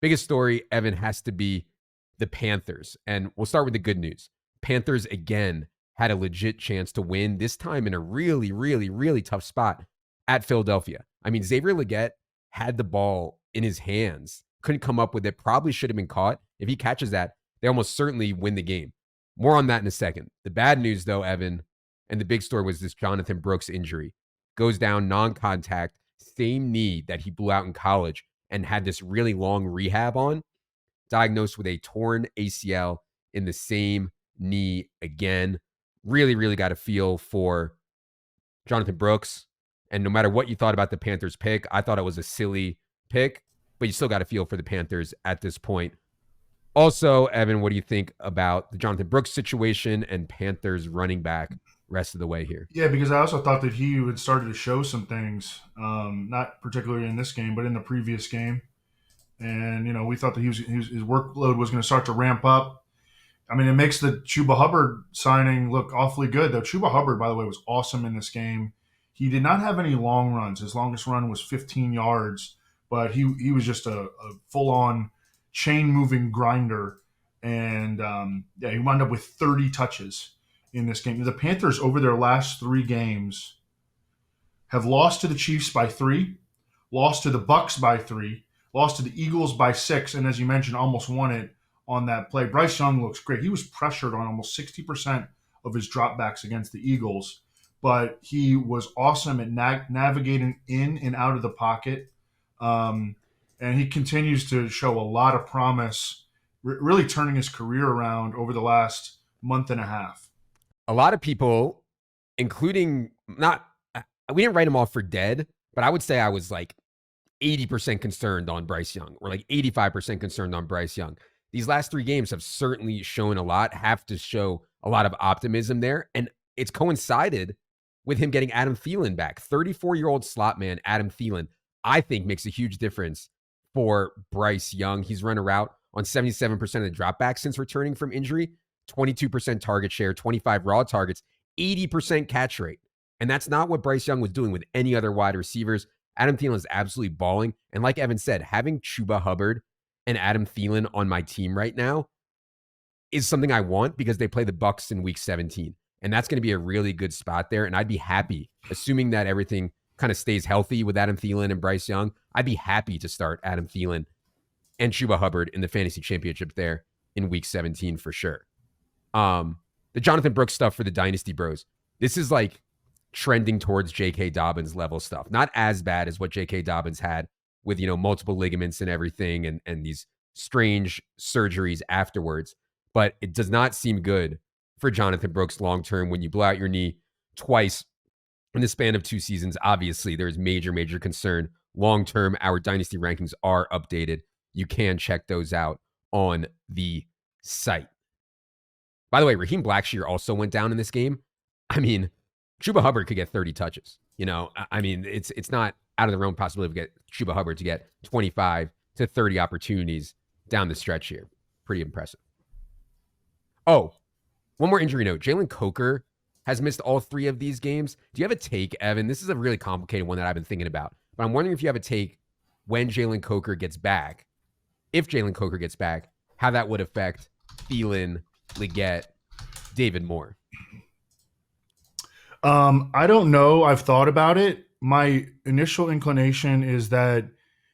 Biggest story, Evan, has to be the Panthers. And we'll start with the good news. Panthers, again, had a legit chance to win, this time in a really, really, really tough spot at Philadelphia. I mean, Xavier Legette had the ball in his hands, couldn't come up with it, probably should have been caught. If he catches that, they almost certainly win the game. More on that in a second. The bad news, though, Evan, and the big story was this Jonathan Brooks injury. Goes down non-contact, same knee that he blew out in college and had this really long rehab on, diagnosed with a torn ACL in the same knee again. Really, really got a feel for Jonathan Brooks. And no matter what you thought about the Panthers pick, I thought it was a silly pick, but you still got a feel for the Panthers at this point. Also, Evan, what do you think about the Jonathan Brooks situation and Panthers running back rest of the way here? Yeah, because I also thought that he had started to show some things, not particularly in this game, but in the previous game. And we thought that his workload was going to start to ramp up. I mean, it makes the Chuba Hubbard signing look awfully good. Though Chuba Hubbard, by the way, was awesome in this game. He did not have any long runs. His longest run was 15 yards, but he was just a full on chain moving grinder. And yeah, he wound up with 30 touches in this game. The Panthers, over their last 3 games, have lost to the Chiefs by 3, lost to the Bucks by 3, lost to the Eagles by 6, and as you mentioned, almost won it on that play. Bryce Young looks great. He was pressured on almost 60% of his dropbacks against the Eagles, but he was awesome at navigating in and out of the pocket. And he continues to show a lot of promise, really turning his career around over the last month and a half. A lot of people, including we didn't write him off for dead, but I would say I was like 80% concerned on Bryce Young, or like 85% concerned on Bryce Young. These last 3 games have certainly shown a lot, have to show a lot of optimism there. And it's coincided with him getting Adam Thielen back. 34-year-old slot man, Adam Thielen, I think makes a huge difference for Bryce Young. He's run a route on 77% of the dropbacks since returning from injury, 22% target share, 25 raw targets, 80% catch rate. And that's not what Bryce Young was doing with any other wide receivers. Adam Thielen is absolutely balling. And like Evan said, having Chuba Hubbard and Adam Thielen on my team right now is something I want because they play the Bucs in week 17. And that's going to be a really good spot there. And I'd be happy, assuming that everything kind of stays healthy with Adam Thielen and Bryce Young, I'd be happy to start Adam Thielen and Chuba Hubbard in the fantasy championship there in week 17 for sure. The Jonathan Brooks stuff for the Dynasty Bros. This is like trending towards J.K. Dobbins level stuff. Not as bad as what J.K. Dobbins had with, multiple ligaments and everything and these strange surgeries afterwards. But it does not seem good for Jonathan Brooks long-term when you blow out your knee twice in the span of 2 seasons. Obviously, there's major, major concern. Long-term, our dynasty rankings are updated. You can check those out on the site. By the way, Raheem Blackshear also went down in this game. I mean, Chuba Hubbard could get 30 touches. I mean, it's not out of the realm possibility to get Chuba Hubbard to get 25 to 30 opportunities down the stretch here. Pretty impressive. Oh, one more injury note. Jalen Coker has missed all 3 of these games. Do you have a take, Evan? This is a really complicated one that I've been thinking about. But I'm wondering if you have a take when Jalen Coker gets back, if Jalen Coker gets back, how that would affect Thielen, Legette, David Moore. I don't know. I've thought about it. My initial inclination is that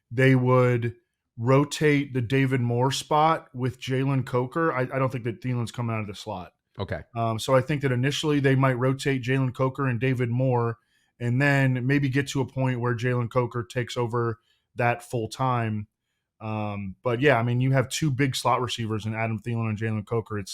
they would rotate the David Moore spot with Jalen Coker. I don't think that Thielen's coming out of the slot. Okay. So I think that initially they might rotate Jalen Coker and David Moore, and then maybe get to a point where Jalen Coker takes over that full time. But yeah, I mean, you have 2 big slot receivers in Adam Thielen and Jalen Coker. It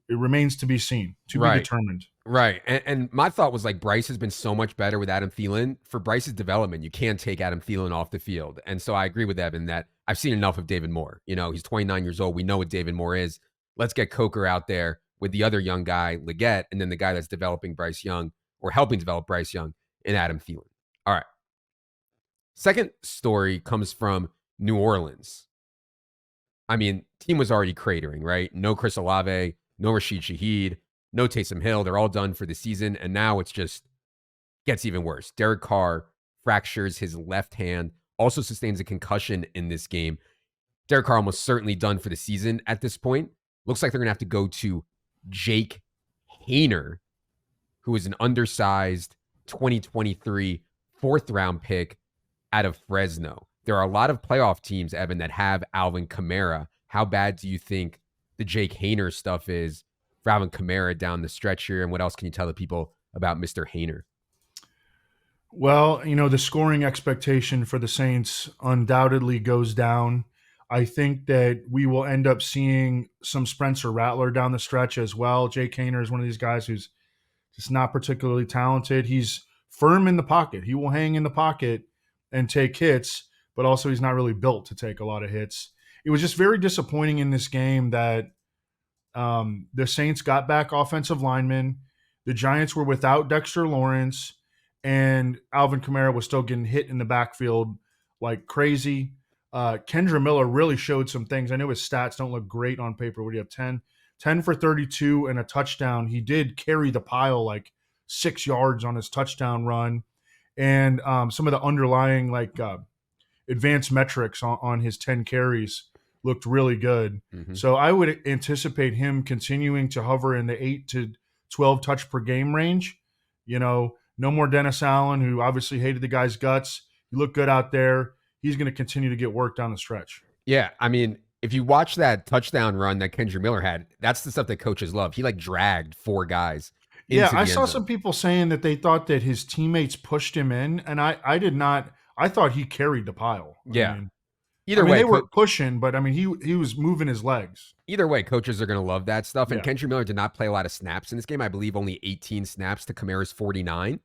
remains to be seen, to be determined. Right. And my thought was like Bryce has been so much better with Adam Thielen. For Bryce's development, you can't take Adam Thielen off the field. And so I agree with Evan that I've seen enough of David Moore. He's 29 years old. We know what David Moore is. Let's get Coker out there with the other young guy, Legette, and then the guy that's developing Bryce Young or helping develop Bryce Young in Adam Thielen. All right. Second story comes from New Orleans. I mean, team was already cratering, right? No Chris Olave, no Rashid Shaheed, no Taysom Hill. They're all done for the season. And now it's just gets even worse. Derek Carr fractures his left hand, also sustains a concussion in this game. Derek Carr almost certainly done for the season at this point. Looks like they're going to have to go to Jake Haener, who is an undersized 2023 fourth round pick out of Fresno. There are a lot of playoff teams, Evan, that have Alvin Kamara. How bad do you think the Jake Haener stuff is for Alvin Kamara down the stretch here? And what else can you tell the people about Mr. Haener? Well, the scoring expectation for the Saints undoubtedly goes down. I think that we will end up seeing some Spencer Rattler down the stretch as well. Jake Haener is one of these guys who's just not particularly talented. He's firm in the pocket. He will hang in the pocket and take hits, but also he's not really built to take a lot of hits. It was just very disappointing in this game that the Saints got back offensive linemen. The Giants were without Dexter Lawrence, and Alvin Kamara was still getting hit in the backfield like crazy. Kendra Miller really showed some things. I know his stats don't look great on paper. What do you have? 10 for 32 and a touchdown. He did carry the pile like 6 yards on his touchdown run. And some of the underlying advanced metrics on his 10 carries looked really good. Mm-hmm. So I would anticipate him continuing to hover in the 8 to 12 touch per game range. No more Dennis Allen, who obviously hated the guy's guts. He looked good out there. He's going to continue to get work down the stretch. Yeah, I mean, if you watch that touchdown run that Kendra Miller had, that's the stuff that coaches love. He dragged 4 guys. Yeah, I saw some people saying that they thought that his teammates pushed him in, and I did not. I thought he carried the pile. Yeah. Either way, they were pushing, but he was moving his legs. Either way, coaches are going to love that stuff. And Yeah. Kendra Miller did not play a lot of snaps in this game. I believe only 18 snaps to Kamara's 49.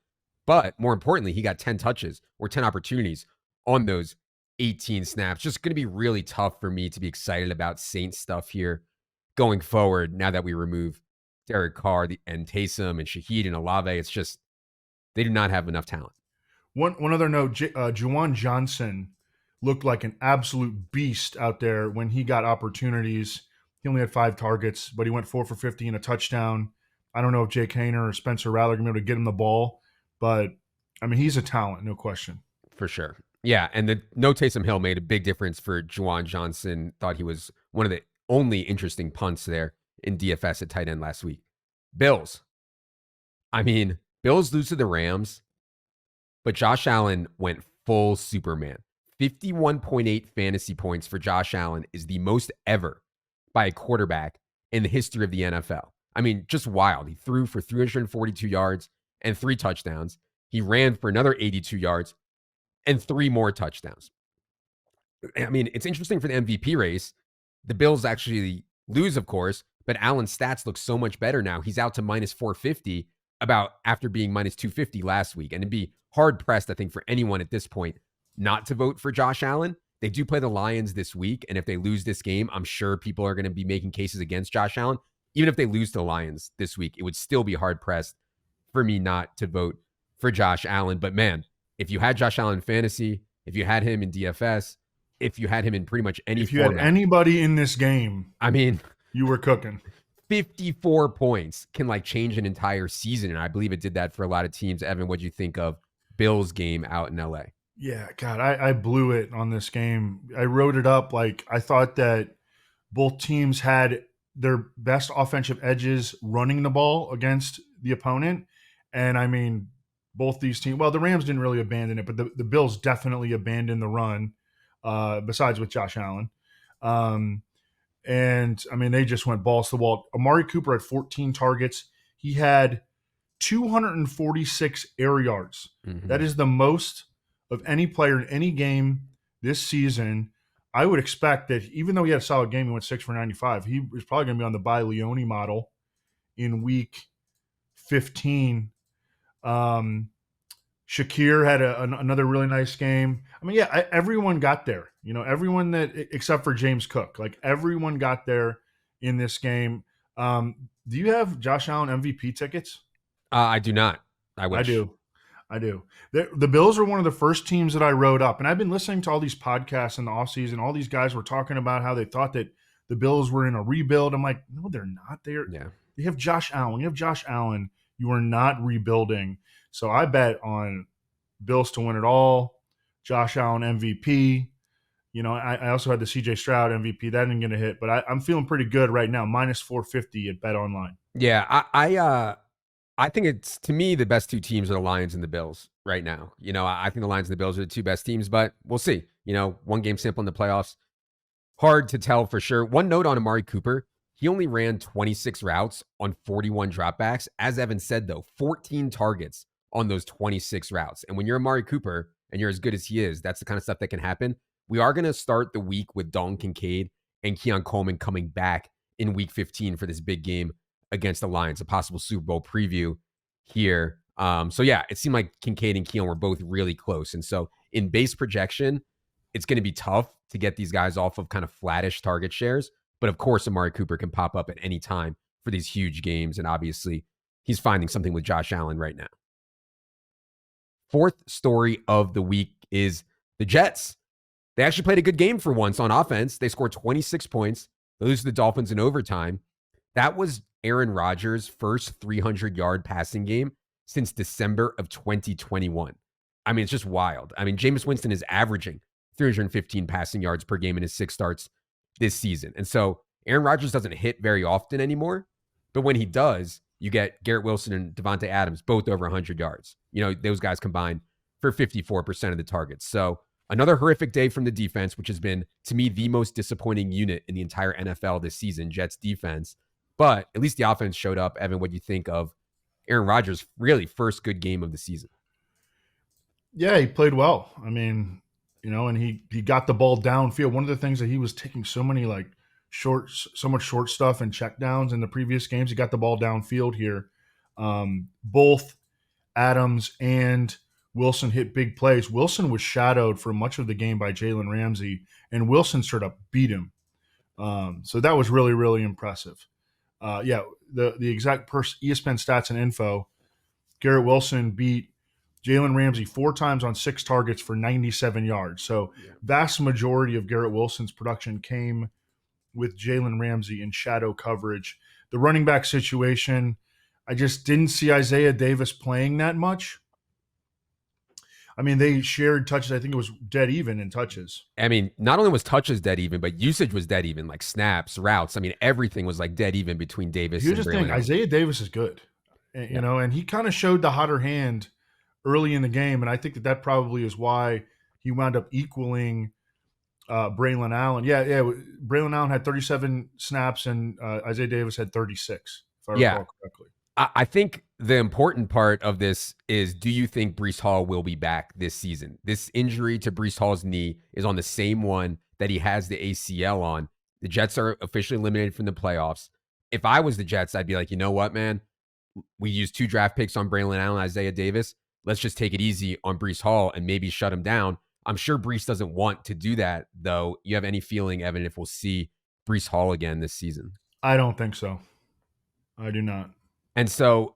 But more importantly, he got 10 touches or 10 opportunities on those 18 snaps. Just going to be really tough for me to be excited about Saints stuff here going forward now that we remove Derek Carr and Taysom and Shaheed and Olave. It's just they do not have enough talent. One other note, Juwan Johnson looked like an absolute beast out there when he got opportunities. He only had 5 targets, but he went 4 for 50 and a touchdown. I don't know if Jake Haener or Spencer Rattler are going to be able to get him the ball, but I mean, he's a talent, no question. For sure. Yeah, and the no Taysom Hill made a big difference for Juwan Johnson. Thought he was one of the only interesting punts there in DFS at tight end last week. Bills. I mean, Bills lose to the Rams, but Josh Allen went full Superman. 51.8 fantasy points for Josh Allen is the most ever by a quarterback in the history of the NFL. I mean, just wild. He threw for 342 yards and 3 touchdowns. He ran for another 82 yards and 3 more touchdowns. I mean, it's interesting for the MVP race. The Bills actually lose, of course, but Allen's stats look so much better now. He's out to minus 450 about after being minus 250 last week. And it'd be hard pressed, I think, for anyone at this point not to vote for Josh Allen. They do play the Lions this week. And if they lose this game, I'm sure people are going to be making cases against Josh Allen. Even if they lose to the Lions this week, it would still be hard pressed for me not to vote for Josh Allen. But man, if you had Josh Allen in fantasy, if you had him in DFS, if you had him in pretty much any if you format, had anybody in this game, I mean, you were cooking. 54 points can change an entire season. And I believe it did that for a lot of teams. Evan, what'd you think of Bills game out in LA? Yeah, God, I blew it on this game. I wrote it up I thought that both teams had their best offensive edges running the ball against the opponent. And I mean, both these teams, well, the Rams didn't really abandon it, but the Bills definitely abandoned the run, besides with Josh Allen. And I mean, they just went balls to the wall. Amari Cooper had 14 targets. He had 246 air yards. Mm-hmm. That is the most of any player in any game this season. I would expect that even though he had a solid game, he went 6 for 95. He was probably going to be on the By Leone model in week 15. Shakir had another really nice game. I mean, yeah, everyone got there. Everyone that except for James Cook, everyone got there in this game. Do you have Josh Allen MVP tickets? I do not. I wish. I do. The Bills are one of the first teams that I wrote up, and I've been listening to all these podcasts in the offseason. All these guys were talking about how they thought that the Bills were in a rebuild. I'm like, no, they're not. They have Josh Allen. You have Josh Allen. You are not rebuilding. So I bet on Bills to win it all, Josh Allen MVP, I also had the CJ Stroud MVP. That didn't get a hit, but I'm feeling pretty good right now. Minus 450 at Bet Online. Yeah, I think it's, to me, the best two teams are the Lions and the Bills right now. I think the Lions and the Bills are the two best teams, but we'll see. One game sample in the playoffs. Hard to tell for sure. One note on Amari Cooper. He only ran 26 routes on 41 dropbacks. As Evan said, though, 14 targets on those 26 routes. And when you're Amari Cooper and you're as good as he is, that's the kind of stuff that can happen. We are going to start the week with Dalton Kincaid and Keon Coleman coming back in week 15 for this big game against the Lions, a possible Super Bowl preview here. So yeah, it seemed like Kincaid and Keon were both really close. And so in base projection, it's going to be tough to get these guys off of kind of flattish target shares. But of course, Amari Cooper can pop up at any time for these huge games. And obviously, he's finding something with Josh Allen right now. Fourth story of the week is the Jets. They actually played a good game for once on offense. They scored 26 points. They lose to the Dolphins in overtime. That was Aaron Rodgers' first 300-yard passing game since December of 2021. I mean, it's just wild. I mean, Jameis Winston is averaging 315 passing yards per game in his 6 starts this season. And so Aaron Rodgers doesn't hit very often anymore. But when he does, you get Garrett Wilson and Devontae Adams both over 100 yards. Those guys combined for 54% of the targets. So another horrific day from the defense, which has been, to me, the most disappointing unit in the entire NFL this season, Jets defense. But at least the offense showed up. Evan, what do you think of Aaron Rodgers' really first good game of the season? Yeah, he played well. I mean, and he got the ball downfield. One of the things that he was taking so much short stuff and check downs in the previous games. He got the ball downfield here. Both Adams and Wilson hit big plays. Wilson was shadowed for much of the game by Jalen Ramsey, and Wilson straight up beat him. So that was really, really impressive. The exact ESPN stats and info, Garrett Wilson beat Jalen Ramsey 4 times on 6 targets for 97 yards. So vast majority of Garrett Wilson's production came with Jalen Ramsey in shadow coverage. The running back situation, I just didn't see Isaiah Davis playing that much. I mean, they shared touches. I think it was dead even in touches. I mean, not only was touches dead even, but usage was dead even, like snaps, routes. I mean, everything was like dead even between Davis and Braylon. Isaiah Davis is good, and he kind of showed the hotter hand early in the game, and I think that probably is why he wound up equaling Braylon Allen. Braylon Allen had 37 snaps, and Isaiah Davis had 36, if I recall correctly. I think the important part of this is, do you think Breece Hall will be back this season? This injury to Breece Hall's knee is on the same one that he has the ACL on. The Jets are officially eliminated from the playoffs. If I was the Jets, I'd be like, you know what, man? We used 2 draft picks on Braylon Allen and Isaiah Davis. Let's just take it easy on Breece Hall and maybe shut him down. I'm sure Breece doesn't want to do that, though. You have any feeling, Evan, if we'll see Breece Hall again this season? I don't think so. I do not. And so,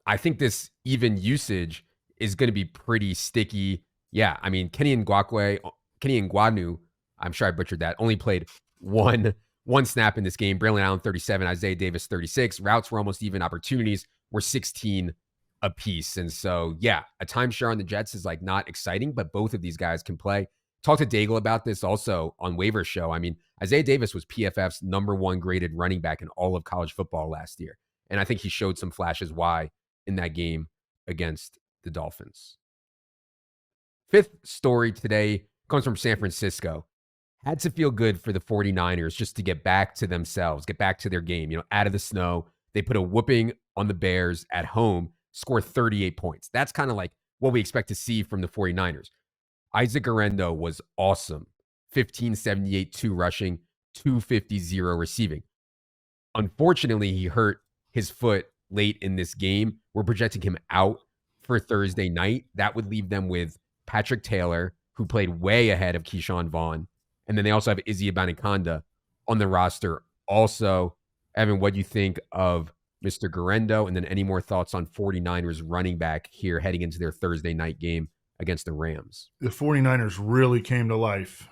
I think this even usage is going to be pretty sticky. Yeah, I mean, Kenny Ngannou, I'm sure I butchered that, only played one snap in this game. Braylon Allen, 37, Isaiah Davis, 36. Routes were almost even. Opportunities were 16 apiece. And so, yeah, a timeshare on the Jets is like not exciting, but both of these guys can play. Talk to Daigle about this also on Waiver Show. I mean, Isaiah Davis was PFF's #1 graded running back in all of college football last year. And I think he showed some flashes why in that game against the Dolphins. Fifth story today comes from San Francisco. Had to feel good for the 49ers just to get back to themselves, get back to their game, out of the snow. They put a whooping on the Bears at home, score 38 points. That's kind of like what we expect to see from the 49ers. Isaac Guerrero was awesome. 1578, 2 rushing, 250, 0 receiving. Unfortunately, he hurt his foot late in this game. We're projecting him out for Thursday night. That would leave them with Patrick Taylor, who played way ahead of Keyshawn Vaughn. And then they also have Izzy Abanikanda on the roster. Also, Evan, what do you think of Mr. Guerrero? And then any more thoughts on 49ers running back here heading into their Thursday night game against the Rams? The 49ers really came to life.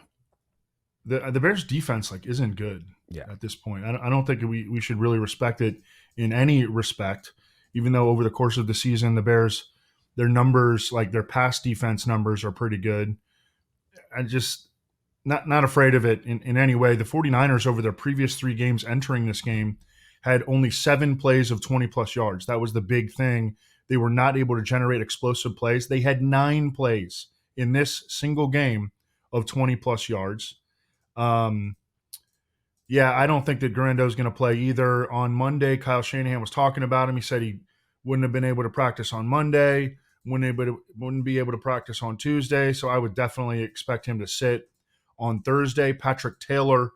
The Bears defense isn't good at this point. I don't think we should really respect it in any respect, even though over the course of the season, the Bears, their numbers, their pass defense numbers are pretty good. not afraid of it in any way. The 49ers over their previous 3 games entering this game had only 7 plays of 20 plus yards. That was the big thing. They were not able to generate explosive plays. They had 9 plays in this single game of 20 plus yards. Yeah, I don't think that Guerendo's going to play either. On Monday, Kyle Shanahan was talking about him. He said he wouldn't have been able to practice on Monday, wouldn't be able to practice on Tuesday. So I would definitely expect him to sit on Thursday. Patrick Taylor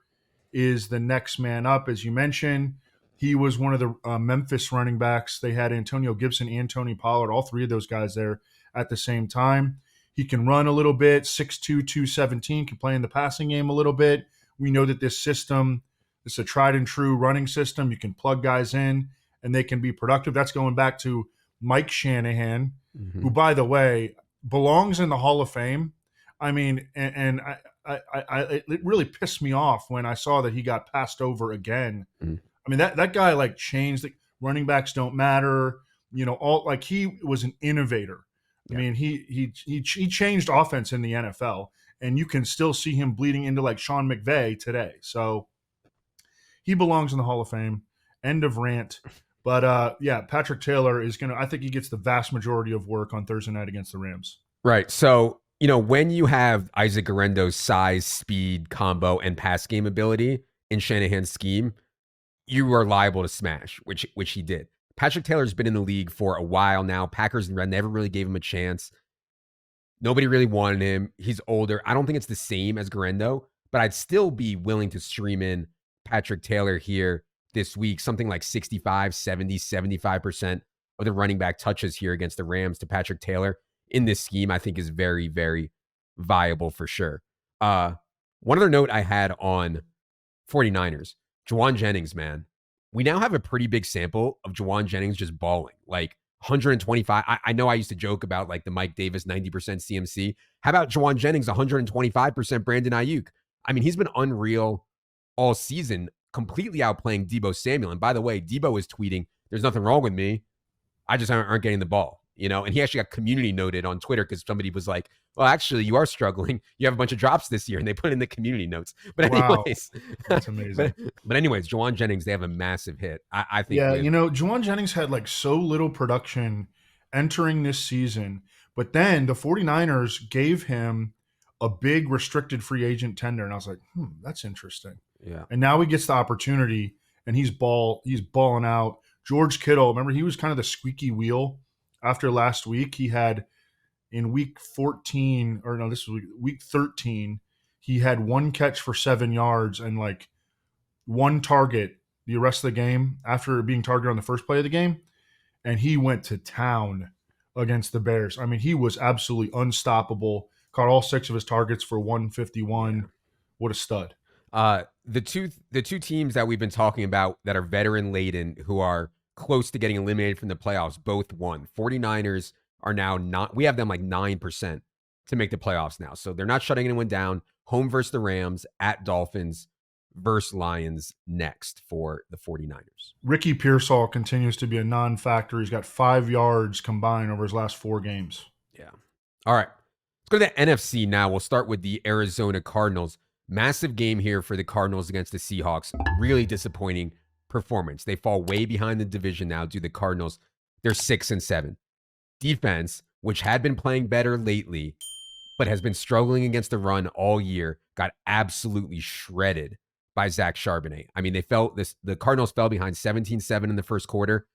is the next man up, as you mentioned. He was one of the Memphis running backs. They had Antonio Gibson and Tony Pollard, all 3 of those guys there at the same time. He can run a little bit, 6'2", 217, can play in the passing game a little bit. We know that this system, it's a tried and true running system. You can plug guys in and they can be productive. That's going back to Mike Shanahan, who, by the way, belongs in the Hall of Fame. I mean, and it really pissed me off when I saw that he got passed over again. I mean, that guy like changed. Running backs don't matter. All like he was an innovator. I mean, he changed offense in the NFL, and you can still see him bleeding into like Sean McVay today. So he belongs in the Hall of Fame. End of rant. But yeah, Patrick Taylor is I think he gets the vast majority of work on Thursday night against the Rams. Right. So, when you have Isaac Guerendo's size, speed, combo, and pass game ability in Shanahan's scheme, you are liable to smash, which he did. Patrick Taylor's been in the league for a while now. Packers never really gave him a chance. Nobody really wanted him. He's older. I don't think it's the same as Guerendo, but I'd still be willing to stream in Patrick Taylor here this week. Something like 65, 70, 75% of the running back touches here against the Rams to Patrick Taylor in this scheme, I think is very, very viable for sure. One other note I had on 49ers, Juwan Jennings, man. We now have a pretty big sample of Juwan Jennings just balling, like 125. I know I used to joke about like the Mike Davis 90% CMC. How about Juwan Jennings 125% Brandon Ayuk? I mean, he's been unreal all season, completely outplaying Deebo Samuel. And by the way, Deebo is tweeting, "There's nothing wrong with me. I just aren't getting the ball." And he actually got community noted on Twitter because somebody was like, "Well, actually, you are struggling. You have a bunch of drops this year," and they put in the community notes. But anyways, wow, that's amazing. but anyways, Juwan Jennings, they have a massive hit. I think. Yeah, Juwan Jennings had like so little production entering this season, but then the 49ers gave him a big restricted free agent tender, and I was like, that's interesting. Yeah. And now he gets the opportunity, and he's balling out. George Kittle, remember, he was kind of the squeaky wheel after last week. He had in week 14, or no, this was week 13, he had 1 catch for 7 yards and like 1 target the rest of the game after being targeted on the first play of the game. And he went to town against the Bears. I mean, he was absolutely unstoppable. Caught all 6 of his targets for 151. Yeah. What a stud. The two teams that we've been talking about that are veteran laden, who are close to getting eliminated from the playoffs, both won. 49ers are now not, we have them like 9% to make the playoffs now. So they're not shutting anyone down. Home versus the Rams, at Dolphins versus Lions next for the 49ers. Ricky Pearsall continues to be a non-factor. He's got 5 yards combined over his last 4 games. Yeah. All right. Let's go to the NFC now. We'll start with the Arizona Cardinals. Massive game here for the Cardinals against the Seahawks. Really disappointing performance. They fall way behind the division now due to the Cardinals. They're 6-7. Defense, which had been playing better lately, but has been struggling against the run all year, got absolutely shredded by Zach Charbonnet. I mean, the Cardinals fell behind 17-7 in the first quarter,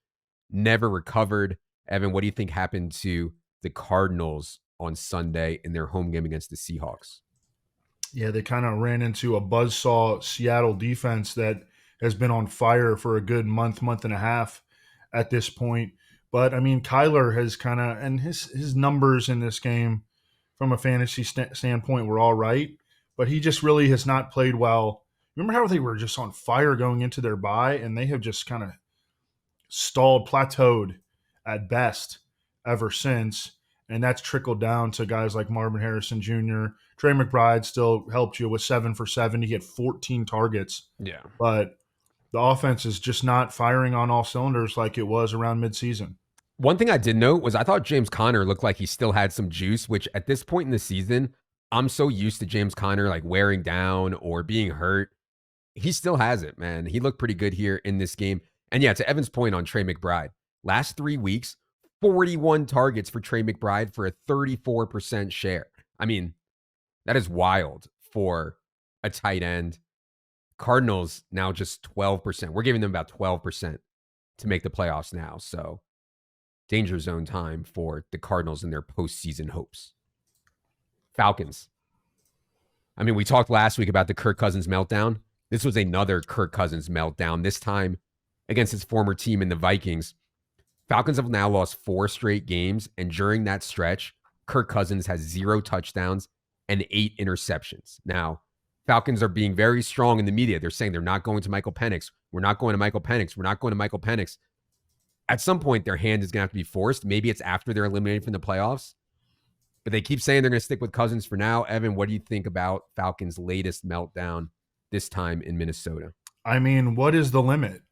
never recovered. Evan, what do you think happened to the Cardinals on Sunday in their home game against the Seahawks? Yeah, they kind of ran into a buzzsaw Seattle defense that has been on fire for a good month and a half at this point. But, I mean, Kyler has kind of – and his numbers in this game from a fantasy standpoint were all right. But he just really has not played well. Remember how they were just on fire going into their bye, and they have just kind of stalled, plateaued at best ever since. And that's trickled down to guys like Marvin Harrison Jr. Trey McBride still helped you with 7 for 7. He had 14 targets. Yeah. But the offense is just not firing on all cylinders like it was around midseason. One thing I did note was I thought James Conner looked like he still had some juice, which at this point in the season, I'm so used to James Conner like wearing down or being hurt. He still has it, man. He looked pretty good here in this game. And yeah, to Evan's point on Trey McBride, last 3 weeks, 41 targets for Trey McBride for a 34% share. I mean, that is wild for a tight end. Cardinals now just 12%. We're giving them about 12% to make the playoffs now. So danger zone time for the Cardinals and their postseason hopes. Falcons. I mean, we talked last week about the Kirk Cousins meltdown. This was another Kirk Cousins meltdown, this time against his former team in the Vikings. Falcons have now lost 4 straight games, and during that stretch, Kirk Cousins has 0 touchdowns and 8 interceptions. Now, Falcons are being very strong in the media. They're saying they're not going to Michael Penix. We're not going to Michael Penix. We're not going to Michael Penix. At some point, their hand is going to have to be forced. Maybe it's after they're eliminated from the playoffs. But they keep saying they're going to stick with Cousins for now. Evan, what do you think about Falcons' latest meltdown this time in Minnesota? I mean, what is the limit?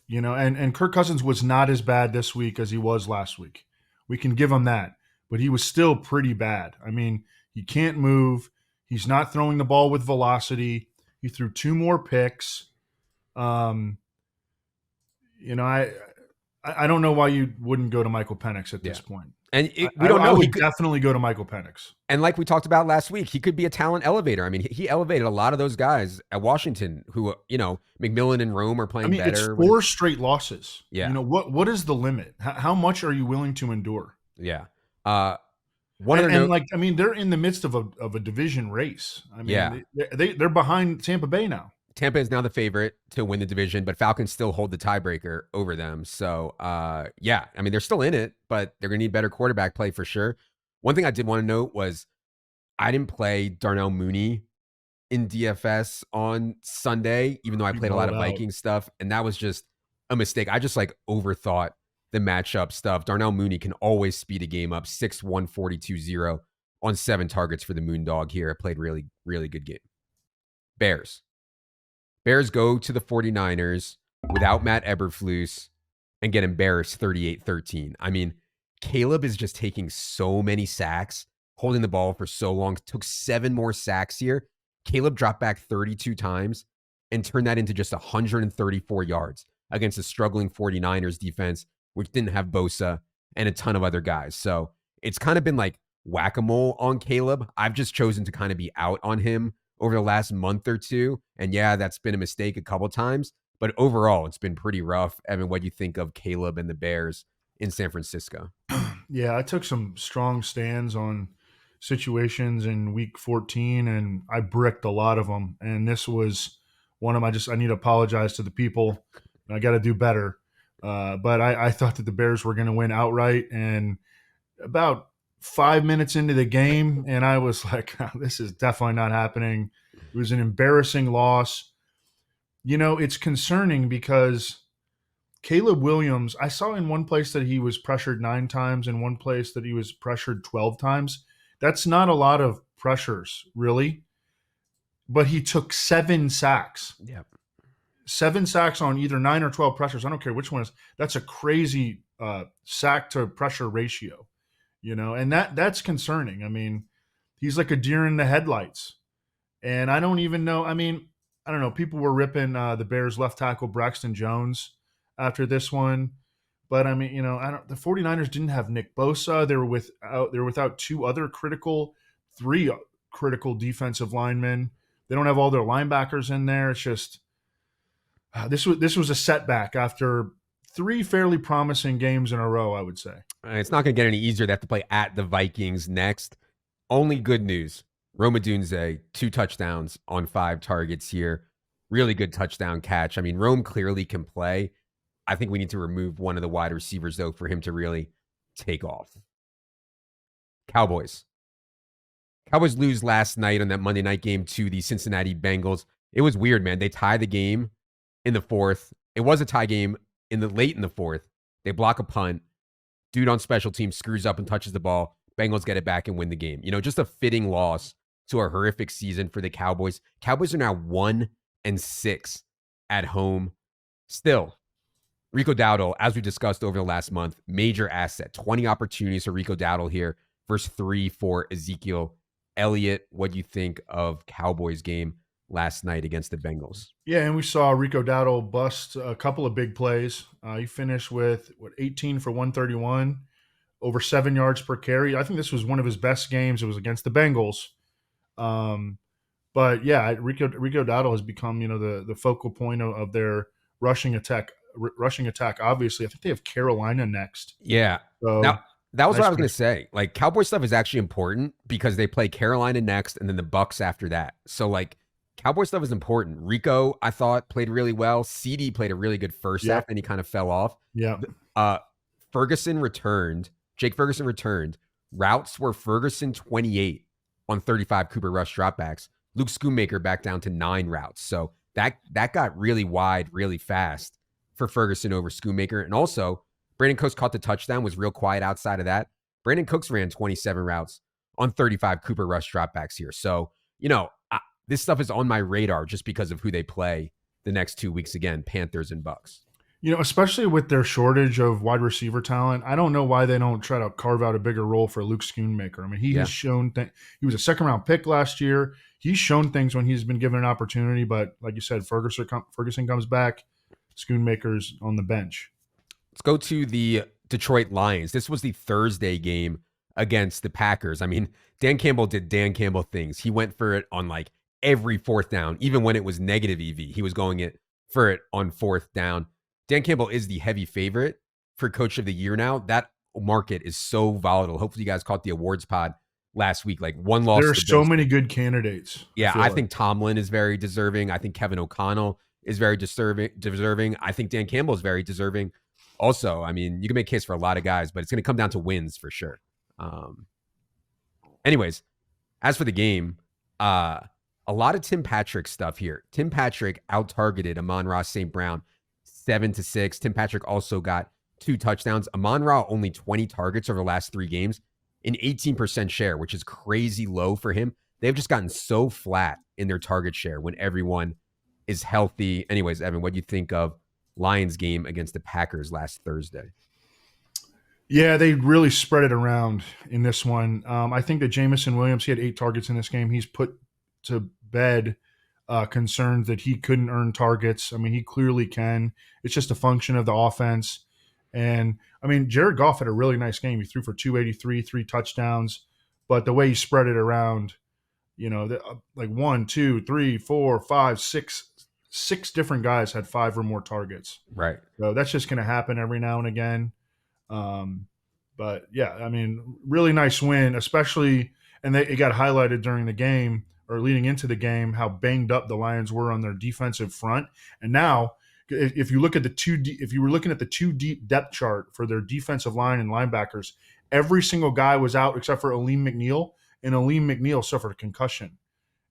You know, and Kirk Cousins was not as bad this week as he was last week. We can give him that. But he was still pretty bad. I mean, he can't move. He's not throwing the ball with velocity. He threw 2 more picks. You know, I don't know why you wouldn't go to Michael Penix at this point. And we don't know. I would definitely go to Michael Penix. And like we talked about last week, he could be a talent elevator. I mean, he elevated a lot of those guys at Washington who, you know, McMillan and Rome are playing better. It's 4 straight losses. Yeah. You know, what is the limit? How much are you willing to endure? Yeah. They're in the midst of a division race. I mean, they're behind Tampa Bay now. Tampa is now the favorite to win the division, but Falcons still hold the tiebreaker over them. So, I mean, they're still in it, but they're going to need better quarterback play for sure. One thing I did want to note was I didn't play Darnell Mooney in DFS on Sunday, even though I played a lot of Vikings stuff, and that was just a mistake. I just overthought the matchup stuff. Darnell Mooney can always speed a game up, 6'1", 42-0 on 7 targets for the Moondog here. I played really, really good game. Bears go to the 49ers without Matt Eberflus and get embarrassed 38-13. I mean, Caleb is just taking so many sacks, holding the ball for so long. Took 7 more sacks here. Caleb dropped back 32 times and turned that into just 134 yards against a struggling 49ers defense, which didn't have Bosa and a ton of other guys. So it's kind of been like whack-a-mole on Caleb. I've just chosen to kind of be out on him over the last month or two. And yeah, that's been a mistake a couple times. But overall, it's been pretty rough. Evan, what do you think of Caleb and the Bears in San Francisco? Yeah, I took some strong stands on situations in week 14, and I bricked a lot of them. And this was one of them. I need to apologize to the people. I got to do better. But I thought that the Bears were going to win outright. And about 5 minutes into the game, and I was like, this is definitely not happening. It was an embarrassing loss. You know, it's concerning because Caleb Williams, I saw in one place that he was pressured 9 times, in one place that he was pressured 12 times. That's not a lot of pressures, really. But he took 7 sacks. Yep. 7 sacks on either 9 or 12 pressures. I don't care which one it is. That's a crazy sack to pressure ratio. You know, and that's concerning. I mean, he's like a deer in the headlights. And I don't even know. I mean, I don't know. People were ripping the Bears left tackle Braxton Jones after this one. But I mean, you know, the 49ers didn't have Nick Bosa. They were without 3 critical defensive linemen. They don't have all their linebackers in there. It's just this was a setback after 3 fairly promising games in a row, I would say. It's not going to get any easier. They have to play at the Vikings next. Only good news. Rome Odunze, 2 touchdowns on 5 targets here. Really good touchdown catch. I mean, Rome clearly can play. I think we need to remove one of the wide receivers, though, for him to really take off. Cowboys lose last night on that Monday night game to the Cincinnati Bengals. It was weird, man. They tie the game in the 4th. It was a tie game late in the 4th. They block a punt. Dude on special teams screws up and touches the ball. Bengals get it back and win the game. You know, just a fitting loss to a horrific season for the Cowboys. Cowboys are now 1-6 at home. Still, Rico Dowdle, as we discussed over the last month, major asset. 20 opportunities for Rico Dowdle here versus 3 for Ezekiel Elliott, what do you think of Cowboys game last night against the Bengals? Yeah, and we saw Rico Dowdle bust a couple of big plays. He finished with 18 for 131, over 7 yards per carry. I think this was one of his best games. It was against the Bengals. But yeah, Rico Dowdle has become the focal point of their rushing attack. Rushing attack. Obviously, I think they have Carolina next. Yeah. So Now, that was nice what I was going match. to say. Like, Cowboy stuff is actually important because they play Carolina next and then the Bucks after that. So, like, Cowboy stuff is important. Rico, I thought, played really well. CD played a really good first half, Yep. and he kind of fell off. Yep. Ferguson returned. Jake Ferguson returned. Routes were Ferguson 28 on 35 Cooper Rush dropbacks. Luke Schoonmaker back down to 9 routes. So that got really wide really fast for Ferguson over Schoonmaker. And also, Brandon Cooks caught the touchdown, was real quiet outside of that. Brandon Cooks ran 27 routes on 35 Cooper Rush dropbacks here. So, this stuff is on my radar just because of who they play the next 2 weeks again, Panthers and Bucks. Especially with their shortage of wide receiver talent, I don't know why they don't try to carve out a bigger role for Luke Schoonmaker. I mean, he has shown he was a second-round pick last year. He's shown things when he's been given an opportunity, but like you said, Ferguson comes back, Schoonmaker's on the bench. Let's go to the Detroit Lions. This was the Thursday game against the Packers. I mean, Dan Campbell did Dan Campbell things. He went for it on like every fourth down, even when it was negative EV. He was going for it on fourth down. Dan Campbell is the heavy favorite for Coach of the Year now. That market is so volatile. Hopefully you guys caught the awards pod last week. Like, one loss. There are so many good candidates. Yeah, I think Tomlin is very deserving. I think Kevin O'Connell is very deserving. I think Dan Campbell is very deserving. Also, I mean, you can make a case for a lot of guys, but it's going to come down to wins for sure. Anyways, as for the game, a lot of Tim Patrick stuff here. Tim Patrick out-targeted Amon-Ra St. Brown 7-6. Tim Patrick also got 2 touchdowns. Amon-Ra only 20 targets over the last 3 games, an 18% share, which is crazy low for him. They've just gotten so flat in their target share when everyone is healthy. Anyways, Evan, what do you think of Lions game against the Packers last Thursday? Yeah, they really spread it around in this one. I think that Jamison Williams, he had 8 targets in this game. He's put to bed concerns that he couldn't earn targets. I mean, he clearly can. It's just a function of the offense. And, I mean, Jared Goff had a really nice game. He threw for 283, 3 touchdowns. But the way he spread it around, like 1, 2, 3, 4, 5, 6 different guys had 5 or more targets. Right. So that's just going to happen every now and again. But yeah, I mean, really nice win, especially, and it got highlighted during the game or leading into the game, how banged up the Lions were on their defensive front. And now, if you look at if you were looking at the 2 deep depth chart for their defensive line and linebackers, every single guy was out except for Aleem McNeil, and Aleem McNeil suffered a concussion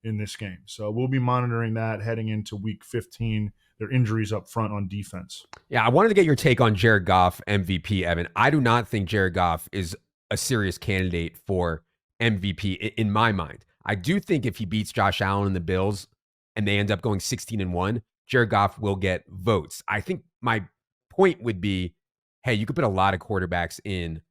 in this game. So we'll be monitoring that heading into week 15. Their injuries up front on defense. Yeah, I wanted to get your take on Jared Goff MVP, Evan. I do not think Jared Goff is a serious candidate for MVP in my mind. I do think if he beats Josh Allen and the Bills and they end up going 16-1, Jared Goff will get votes. I think my point would be, hey, you could put a lot of quarterbacks in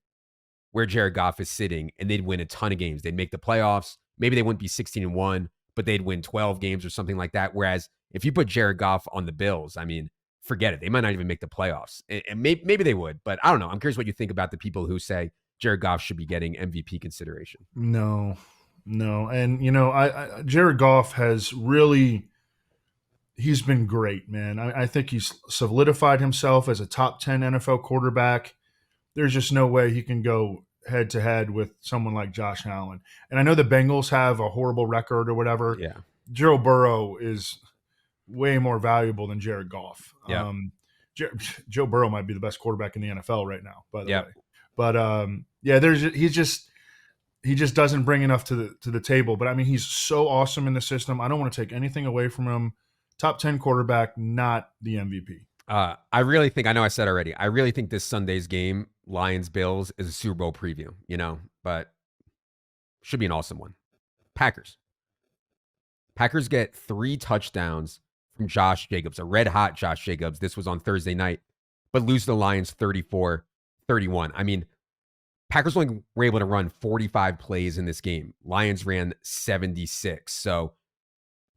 where Jared Goff is sitting and they'd win a ton of games. They'd make the playoffs. Maybe they wouldn't be 16-1, but they'd win 12 games or something like that. Whereas if you put Jared Goff on the Bills, I mean, forget it. They might not even make the playoffs. And maybe they would, but I don't know. I'm curious what you think about the people who say Jared Goff should be getting MVP consideration. No. And, Jared Goff has really, he's been great, man. I think he's solidified himself as a top 10 NFL quarterback. There's just no way he can go head to head with someone like Josh Allen. And I know the Bengals have a horrible record or whatever. Yeah. Joe Burrow is way more valuable than Jared Goff. Yeah. Joe Burrow might be the best quarterback in the NFL right now, by the Yep. way. But he just doesn't bring enough to the table. But I mean, he's so awesome in the system. I don't want to take anything away from him. Top 10 quarterback, not the MVP. I really think, I know I said already, I really think this Sunday's game, Lions-Bills, is a Super Bowl preview, but should be an awesome one. Packers get 3 touchdowns from Josh Jacobs, a red-hot Josh Jacobs. This was on Thursday night, but lose the Lions 34-31. I mean, Packers only were able to run 45 plays in this game. Lions ran 76. So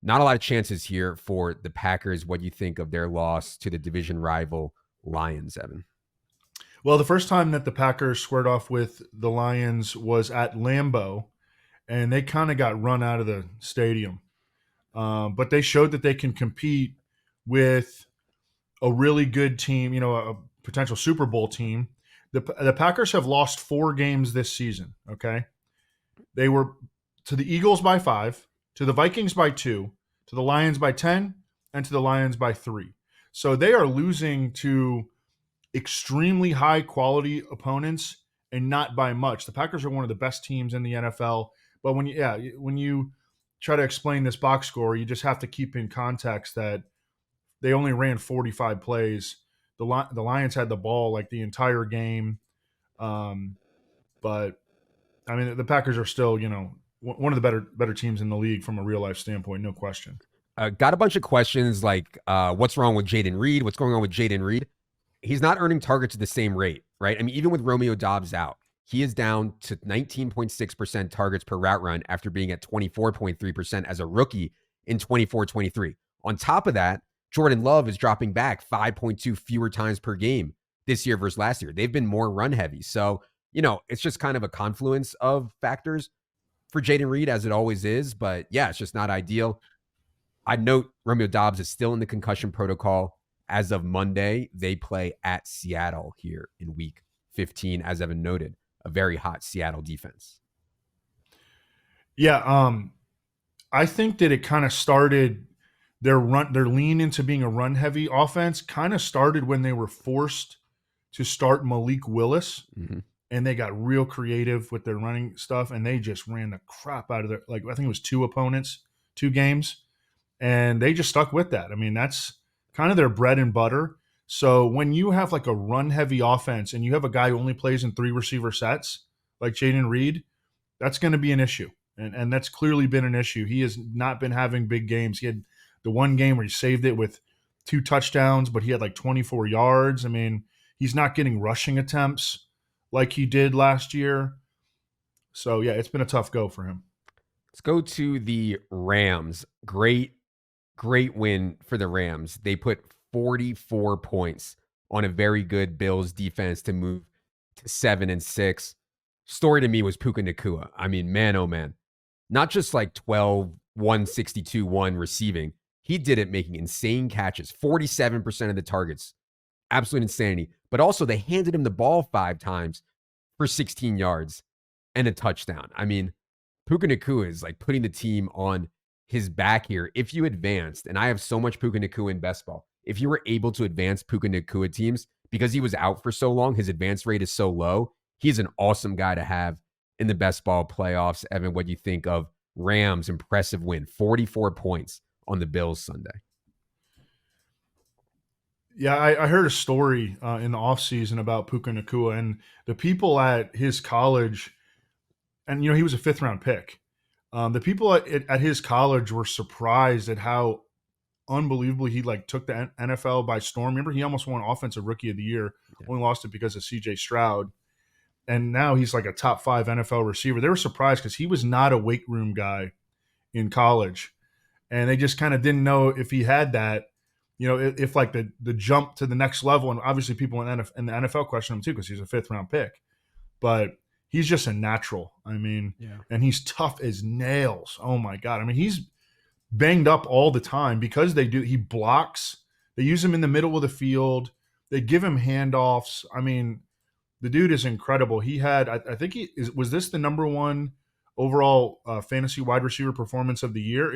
not a lot of chances here for the Packers. What do you think of their loss to the division rival Lions, Evan? Well, the first time that the Packers squared off with the Lions was at Lambeau, and they kind of got run out of the stadium. But they showed that they can compete with a really good team, a potential Super Bowl team. The Packers have lost 4 games this season, okay? They were to the Eagles by 5, to the Vikings by 2, to the Lions by 10, and to the Lions by 3. So they are losing to extremely high quality opponents and not by much. The Packers are one of the best teams in the NFL, but when you try to explain this box score, you just have to keep in context that they only ran 45 plays. The Lions had the ball like the entire game, but I mean the Packers are still one of the better teams in the league from a real life standpoint, no question. Got a bunch of questions like what's wrong with Jaden Reed? What's going on with Jaden Reed? He's not earning targets at the same rate, right? I mean, even with Romeo Doubs out, he is down to 19.6% targets per route run after being at 24.3% as a rookie in 24-23. On top of that, Jordan Love is dropping back 5.2 fewer times per game this year versus last year. They've been more run heavy. So, it's just kind of a confluence of factors for Jaden Reed, as it always is. But yeah, it's just not ideal. I'd note Romeo Doubs is still in the concussion protocol. As of Monday, they play at Seattle here in week 15, as Evan noted, a very hot Seattle defense. Yeah, I think that it kind of started their lean into being a run heavy offense kind of started when they were forced to start Malik Willis, and they got real creative with their running stuff, and they just ran the crap out of their, I think it was 2 games, and they just stuck with that. I mean, that's kind of their bread and butter. So when you have like a run heavy offense and you have a guy who only plays in 3 receiver sets like Jaden Reed, that's going to be an issue. And that's clearly been an issue. He has not been having big games. He had the one game where he saved it with 2 touchdowns, but he had like 24 yards. I mean, he's not getting rushing attempts like he did last year. So yeah, it's been a tough go for him. Let's go to the Rams. Great win for the Rams. They put 44 points on a very good Bills defense to move to 7-6. Story to me was Puka Nacua. I mean, man, oh man. Not just like 12, 162, 1 receiving. He did it making insane catches, 47% of the targets. Absolute insanity. But also they handed him the ball 5 times for 16 yards and a touchdown. I mean, Puka Nacua is like putting the team on his back here. If you advanced, and I have so much Puka Nacua in best ball, if you were able to advance Puka Nacua teams, because he was out for so long, his advance rate is so low, he's an awesome guy to have in the best ball playoffs. Evan, what do you think of Rams' impressive win? 44 points on the Bills Sunday. Yeah, I heard a story in the offseason about Puka Nacua, and the people at his college, and he was a 5th-round pick. The people at his college were surprised at how unbelievably he took the NFL by storm. Remember, he almost won Offensive Rookie of the Year, only lost it because of C.J. Stroud, and now he's like a top 5 NFL receiver. They were surprised because he was not a weight room guy in college, and they just kind of didn't know if he had that. If like the jump to the next level, and obviously people in the NFL question him too because he's a 5th-round pick, but he's just a natural. I mean, and he's tough as nails. Oh my God. I mean, he's banged up all the time because he blocks. They use him in the middle of the field. They give him handoffs. I mean, the dude is incredible. He had, I think was this the number 1 overall fantasy wide receiver performance of the year?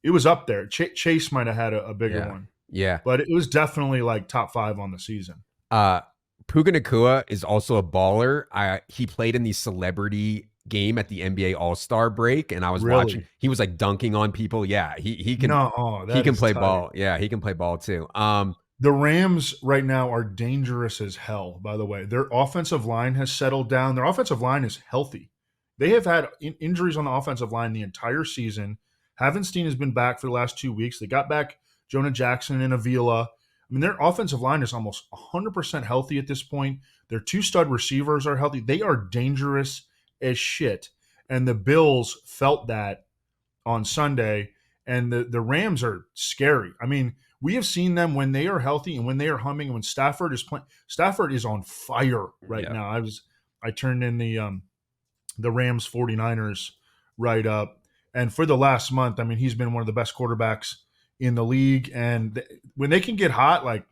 It was up there. Chase might have had a bigger one. Yeah. But it was definitely like top 5 on the season. Puka Nacua is also a baller. He played in the celebrity game at the NBA All-Star break, and I was watching. He was like dunking on people. Yeah, he can. He can play ball. Yeah, he can play ball too. The Rams right now are dangerous as hell. By the way, their offensive line has settled down. Their offensive line is healthy. They have had injuries on the offensive line the entire season. Havenstein has been back for the last 2 weeks. They got back Jonah Jackson and Avila. I mean, their offensive line is almost 100% healthy at this point. Their two stud receivers are healthy. They are dangerous as shit. And the Bills felt that on Sunday. And the Rams are scary. I mean, we have seen them when they are healthy and when they are humming. When Stafford is playing, Stafford is on fire right now. I turned in the Rams 49ers right up. And for the last month, I mean, he's been one of the best quarterbacks in the league. And when they can get hot, like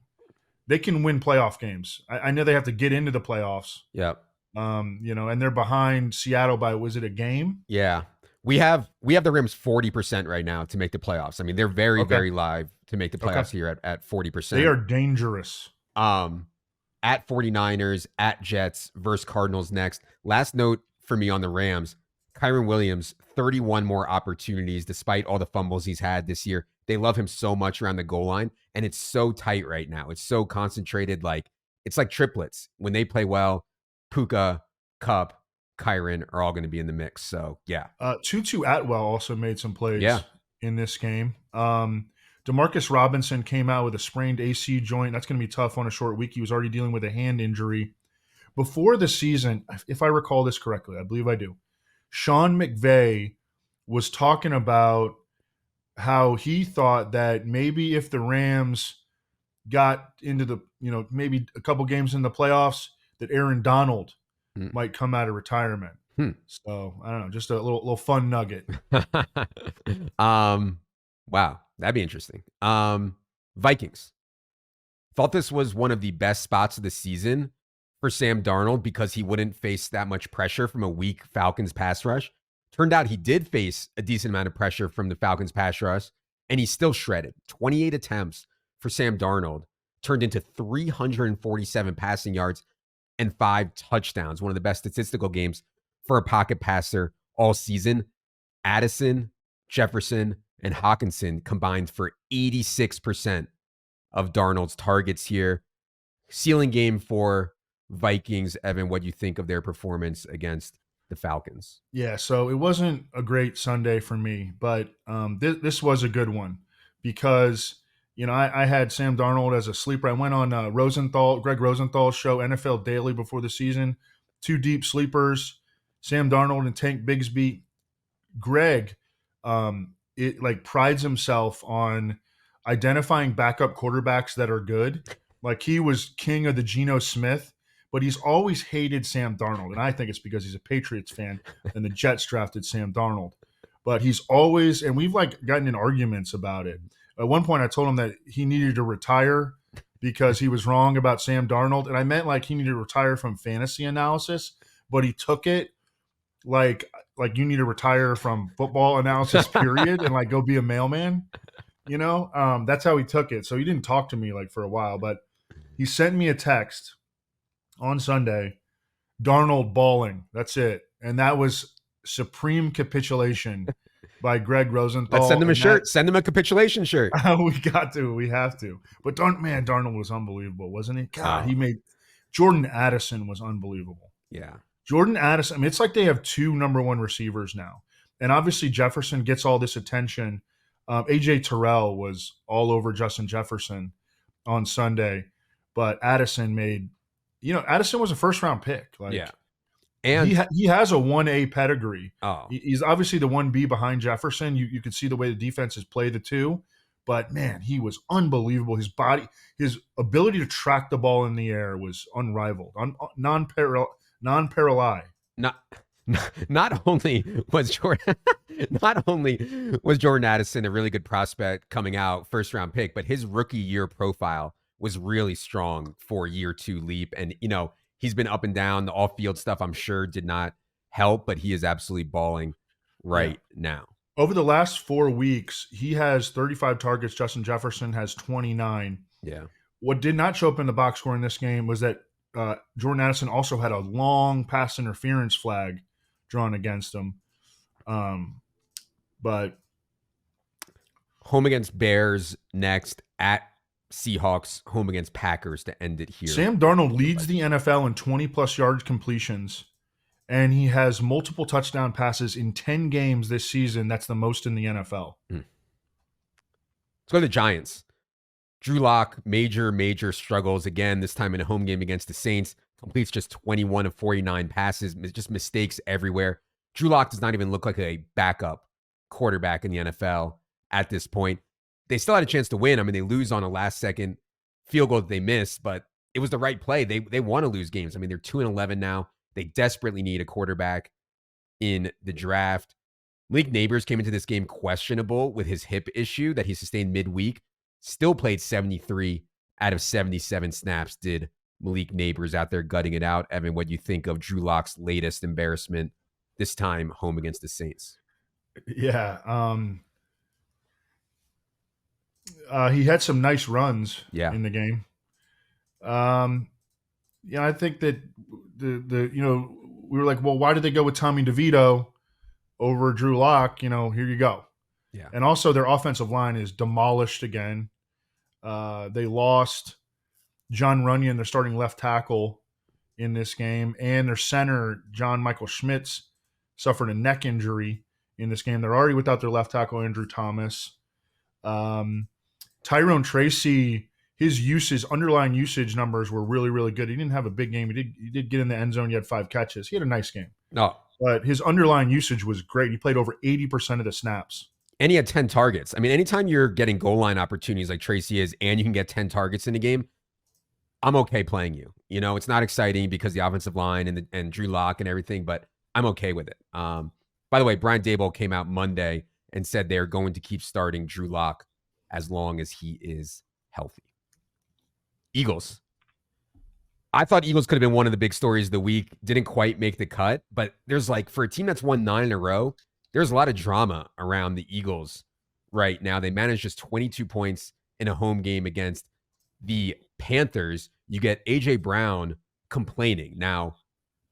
they can win playoff games. I know they have to get into the playoffs. Yep. And they're behind Seattle by, was it a game? Yeah. We have the Rams 40% right now to make the playoffs. I mean, they're very, very live to make the playoffs here at 40%. They are dangerous. At 49ers, at Jets versus Cardinals next. Last note for me on the Rams, Kyron Williams, 31 more opportunities despite all the fumbles he's had this year. They love him so much around the goal line, and it's so tight right now. It's so concentrated. It's like triplets. When they play well, Puka, Cup, Kyron are all going to be in the mix. So, yeah. Tutu Atwell also made some plays in this game. Demarcus Robinson came out with a sprained AC joint. That's going to be tough on a short week. He was already dealing with a hand injury. Before the season, if I recall this correctly, I believe I do, Sean McVay was talking about how he thought that maybe if the Rams got into the, maybe a couple games in the playoffs, that Aaron Donald might come out of retirement. So I don't know, just a little fun nugget. Wow, that'd be interesting. Vikings. Thought this was one of the best spots of the season for Sam Darnold because he wouldn't face that much pressure from a weak Falcons pass rush. Turned out he did face a decent amount of pressure from the Falcons pass rush, and he still shredded. 28 attempts for Sam Darnold turned into 347 passing yards and 5 touchdowns. One of the best statistical games for a pocket passer all season. Addison, Jefferson, and Hawkinson combined for 86% of Darnold's targets here. Ceiling game for Vikings. Evan, what do you think of their performance against the Falcons? Yeah, so it wasn't a great Sunday for me, but this was a good one because, I had Sam Darnold as a sleeper. I went on Greg Rosenthal's show, NFL Daily, before the season. 2 deep sleepers, Sam Darnold and Tank Bigsby. Greg, prides himself on identifying backup quarterbacks that are good. Like he was king of the Geno Smith, but he's always hated Sam Darnold. And I think it's because he's a Patriots fan and the Jets drafted Sam Darnold. But he's always, and we've gotten in arguments about it. At one point I told him that he needed to retire because he was wrong about Sam Darnold. And I meant he needed to retire from fantasy analysis, but he took it like you need to retire from football analysis, period, and go be a mailman. That's how he took it. So he didn't talk to me for a while, but he sent me a text on Sunday, Darnold balling. That's it. And that was supreme capitulation by Greg Rosenthal. Let's send him a shirt. Send him a capitulation shirt. We have to. But Darnold was unbelievable, wasn't he? God, Jordan Addison was unbelievable. Yeah. Jordan Addison, I mean, it's like they have 2 number 1 receivers now. And obviously Jefferson gets all this attention. AJ Terrell was all over Justin Jefferson on Sunday. But Addison Addison was a first-round pick. And he has a 1A pedigree. Oh. He's obviously the 1B behind Jefferson. You could see the way the defenses play the 2. But, man, he was unbelievable. His body, his ability to track the ball in the air was unrivaled, non-parallel. Not only was Jordan Addison a really good prospect coming out, first round pick, but his rookie year profile was really strong for year 2 leap. And, he's been up and down. The off-field stuff, I'm sure, did not help, but he is absolutely balling now. Over the last 4 weeks, he has 35 targets. Justin Jefferson has 29. Yeah. What did not show up in the box score in this game was that Jordan Addison also had a long pass interference flag drawn against him. But home against Bears next, at Seahawks, home against Packers to end it here. Sam Darnold leads the NFL in 20-plus yard completions, and he has multiple touchdown passes in 10 games this season. That's the most in the NFL. Let's go to the Giants. Drew Lock, major struggles again, this time in a home game against the Saints. Completes just 21 of 49 passes, just mistakes everywhere. Drew Lock does not even look like a backup quarterback in the NFL at this point. They still had a chance to win. I mean, they lose on a last-second field goal that they missed, but it was the right play. They want to lose games. I mean, they're 2-11 now. They desperately need a quarterback in the draft. Malik Neighbors came into this game questionable with his hip issue that he sustained midweek. Still played 73 out of 77 snaps, did Malik Neighbors out there gutting it out. Evan, what do you think of Drew Lock's latest embarrassment, this time home against the Saints? Yeah. He had some nice runs in the game. I think that we were like, well, why did they go with Tommy DeVito over Drew Lock? Here you go. Yeah. And also their offensive line is demolished again. They lost John Runyon, their starting left tackle, in this game, and their center, John Michael Schmitz, suffered a neck injury in this game. They're already without their left tackle, Andrew Thomas. Tyrone Tracy, his underlying usage numbers were really, really good. He didn't have a big game. He did get in the end zone. He had 5 catches. He had a nice game. No. But his underlying usage was great. He played over 80% of the snaps. And he had 10 targets. I mean, anytime you're getting goal line opportunities like Tracy is, and you can get 10 targets in a game, I'm okay playing you. It's not exciting because the offensive line and Drew Lock and everything, but I'm okay with it. By the way, Brian Daboll came out Monday and said they're going to keep starting Drew Lock as long as he is healthy. Eagles. I thought Eagles could have been one of the big stories of the week. Didn't quite make the cut, but there's for a team that's won 9 in a row, there's a lot of drama around the Eagles right now. They managed just 22 points in a home game against the Panthers. You get A.J. Brown complaining. Now,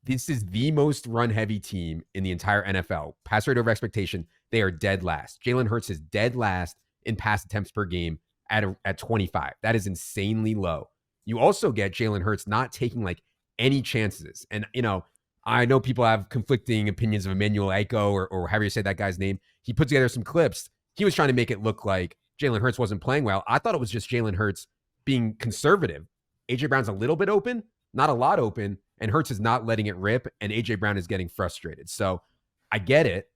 this is the most run-heavy team in the entire NFL. Pass rate over expectation, they are dead last. Jalen Hurts is dead last in pass attempts per game at 25. That is insanely low. You also get Jalen Hurts not taking any chances. And, I know people have conflicting opinions of Emmanuel Aiko or however you say that guy's name. He put together some clips. He was trying to make it look like Jalen Hurts wasn't playing well. I thought it was just Jalen Hurts being conservative. A.J. Brown's a little bit open, not a lot open, and Hurts is not letting it rip, and A.J. Brown is getting frustrated. So I get it.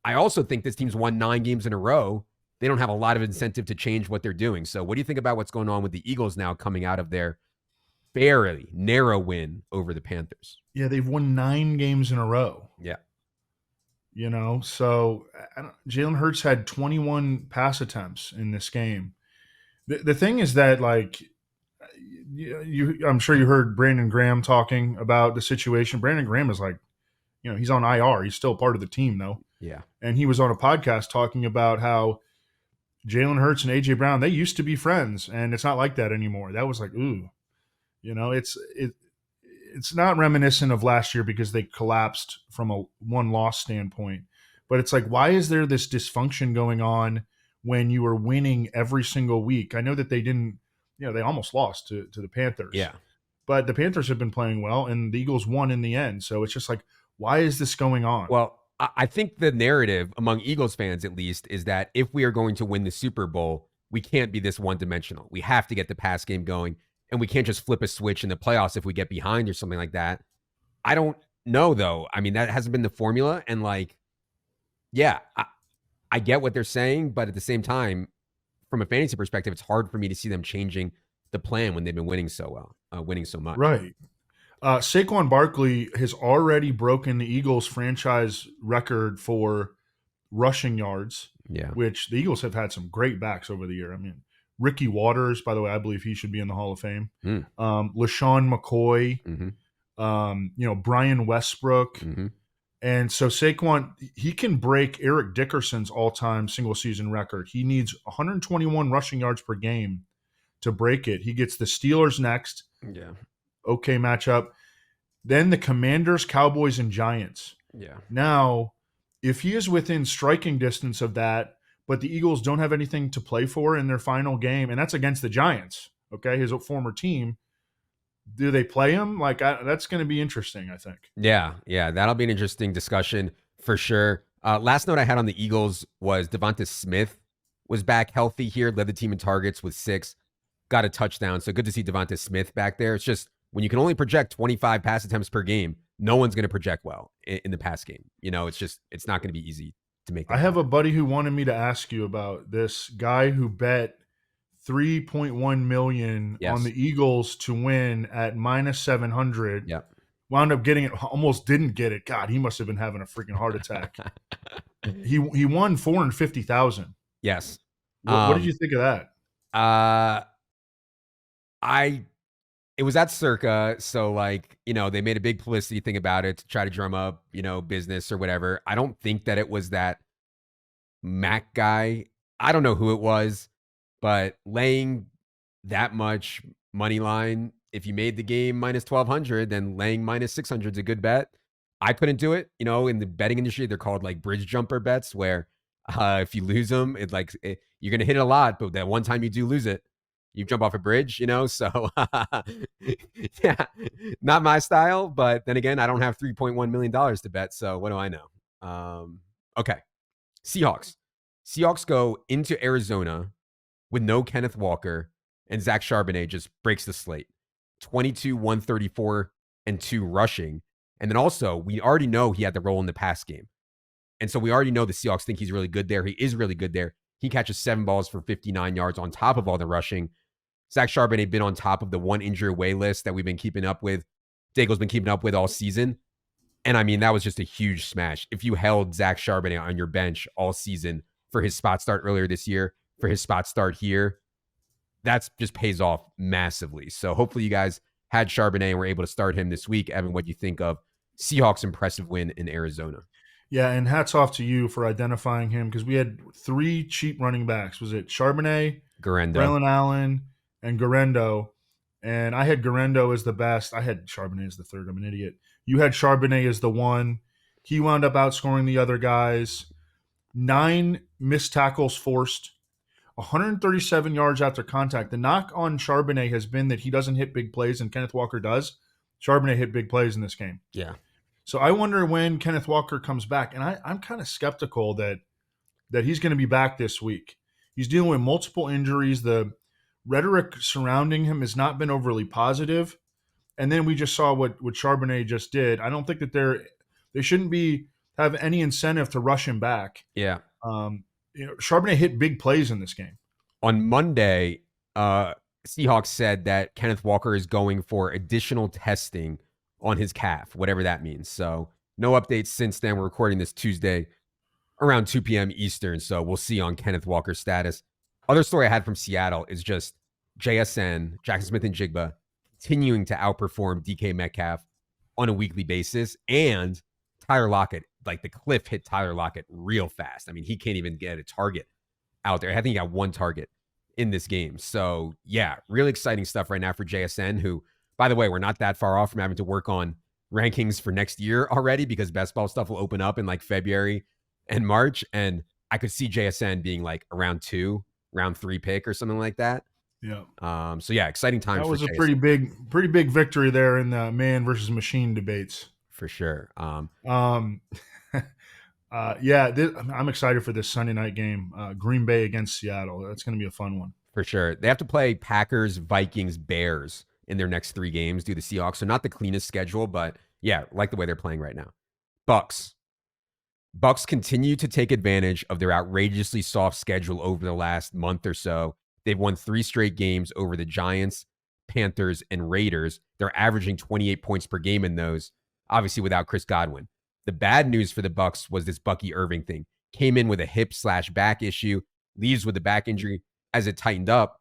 I also think this team's won 9 games in a row. They don't have a lot of incentive to change what they're doing. So what do you think about what's going on with the Eagles now coming out of their fairly narrow win over the Panthers? Yeah, they've won 9 games in a row. Yeah. So Jalen Hurts had 21 pass attempts in this game. The thing is that, I'm sure you heard Brandon Graham talking about the situation. Brandon Graham is he's on IR. He's still part of the team, though. Yeah. And he was on a podcast talking about how Jalen Hurts and A.J. Brown, they used to be friends, and it's not like that anymore. That was ooh. It's not reminiscent of last year because they collapsed from a one-loss standpoint. But it's why is there this dysfunction going on when you were winning every single week? I know that they didn't, they almost lost to the Panthers. Yeah. But the Panthers have been playing well, and the Eagles won in the end. So it's just why is this going on? Well, I think the narrative among Eagles fans, at least, is that if we are going to win the Super Bowl, we can't be this one-dimensional. We have to get the pass game going, and we can't just flip a switch in the playoffs if we get behind or something like that. I don't know, though. I mean, that hasn't been the formula. And I get what they're saying, but at the same time, from a fantasy perspective, it's hard for me to see them changing the plan when they've been winning so well, winning so much. Right. Saquon Barkley has already broken the Eagles franchise record for rushing yards, which the Eagles have had some great backs over the year. I mean, Ricky Waters, by the way, I believe he should be in the Hall of Fame. LaShawn McCoy, Brian Westbrook. Mm-hmm. And so Saquon, he can break Eric Dickerson's all-time single-season record. He needs 121 rushing yards per game to break it. He gets the Steelers next. Yeah. Okay matchup. Then the Commanders, Cowboys, and Giants. Yeah. Now, if he is within striking distance of that, but the Eagles don't have anything to play for in their final game, and that's against the Giants, okay, his former team, do they play him? That's going to be interesting, I think. Yeah, that'll be an interesting discussion for sure. Last note I had on the Eagles was Devonta Smith was back healthy here, led the team in targets with 6. got a touchdown. So good to see Devonta Smith back there. It's just when you can only project 25 pass attempts per game, no one's going to project well in the pass game. It's not going to be easy to make I that have a happen. buddy who wanted me to ask you about this guy who bet 3.1 million on Yes. the Eagles to win at -700. Yep. Wound up getting it, almost didn't get it. God, he must have been having a freaking heart attack. He won 450,000. Yes. What did you think of that? Uh, I it was at Circa, so they made a big publicity thing about it to try to drum up, business or whatever. I don't think that it was that Mac guy. I don't know who it was, but laying that much money line, if you made the game -1,200, then laying -600 is a good bet. I couldn't do it. In the betting industry, they're called like bridge jumper bets, where if you lose them, you're gonna hit it a lot, but that one time you do lose it, you jump off a bridge. So yeah, not my style. But then again, I don't have $3.1 million to bet, so what do I know? Okay, Seahawks. Seahawks go into Arizona with no Kenneth Walker, and Zach Charbonnet just breaks the slate. 22, 134, and 2 rushing. And then also, we already know he had the role in the pass game. And so we already know the Seahawks think he's really good there. He is really good there. He catches 7 balls for 59 yards on top of all the rushing. Zach Charbonnet been on top of the one injury away list that we've been keeping up with. Daigle's been keeping up with all season. And I mean, that was just a huge smash. If you held Zach Charbonnet on your bench all season for his spot start earlier this year, for his spot start here, that's just pays off massively. So hopefully you guys had Charbonnet and were able to start him this week. Evan, what do you think of Seahawks' impressive win in Arizona? Yeah, and hats off to you for identifying him, because we had 3 cheap running backs. Was it Charbonnet, Garenda. Braylon Allen, and Garendo? And I had Garendo as the best. I had Charbonnet as the third. I'm an idiot. You had Charbonnet as the one. He wound up outscoring the other guys. 9 missed tackles forced, 137 yards after contact. The knock on Charbonnet has been that he doesn't hit big plays, and Kenneth Walker does. Charbonnet hit big plays in this game. Yeah. So I wonder when Kenneth Walker comes back, and I'm kind of skeptical that he's going to be back this week. He's dealing with multiple injuries. The rhetoric surrounding him has not been overly positive. And then we just saw what Charbonnet just did. I don't think that they shouldn't have any incentive to rush him back. Yeah. Charbonnet hit big plays in this game. On Monday, Seahawks said that Kenneth Walker is going for additional testing on his calf, whatever that means. So no updates since then. We're recording this Tuesday around 2 p.m. Eastern. So we'll see on Kenneth Walker's status. Other story I had from Seattle is just JSN, Jackson Smith and Jigba, continuing to outperform DK Metcalf on a weekly basis. And Tyler Lockett, like the cliff hit Tyler Lockett real fast. I mean, he can't even get a target out there. I think he got 1 target in this game. So yeah, really exciting stuff right now for JSN, who, by the way, we're not that far off from having to work on rankings for next year already, because best ball stuff will open up in like February and March. And I could see JSN being like a round 3 pick or something like that. Yeah. So yeah, exciting times. That was for a JSN. pretty big victory there in the man versus machine debates. For sure. I'm excited for this Sunday night game, Green Bay against Seattle. That's going to be a fun one. For sure. They have to play Packers, Vikings, Bears in their next 3 games due to the Seahawks. So not the cleanest schedule, but yeah, like the way they're playing right now. Bucks continue to take advantage of their outrageously soft schedule over the last month or so. They've won 3 straight games over the Giants, Panthers, and Raiders. They're averaging 28 points per game in those, obviously without Chris Godwin. The bad news for the Bucks was this Bucky Irving thing. Came in with a hip/back issue, leaves with a back injury as it tightened up.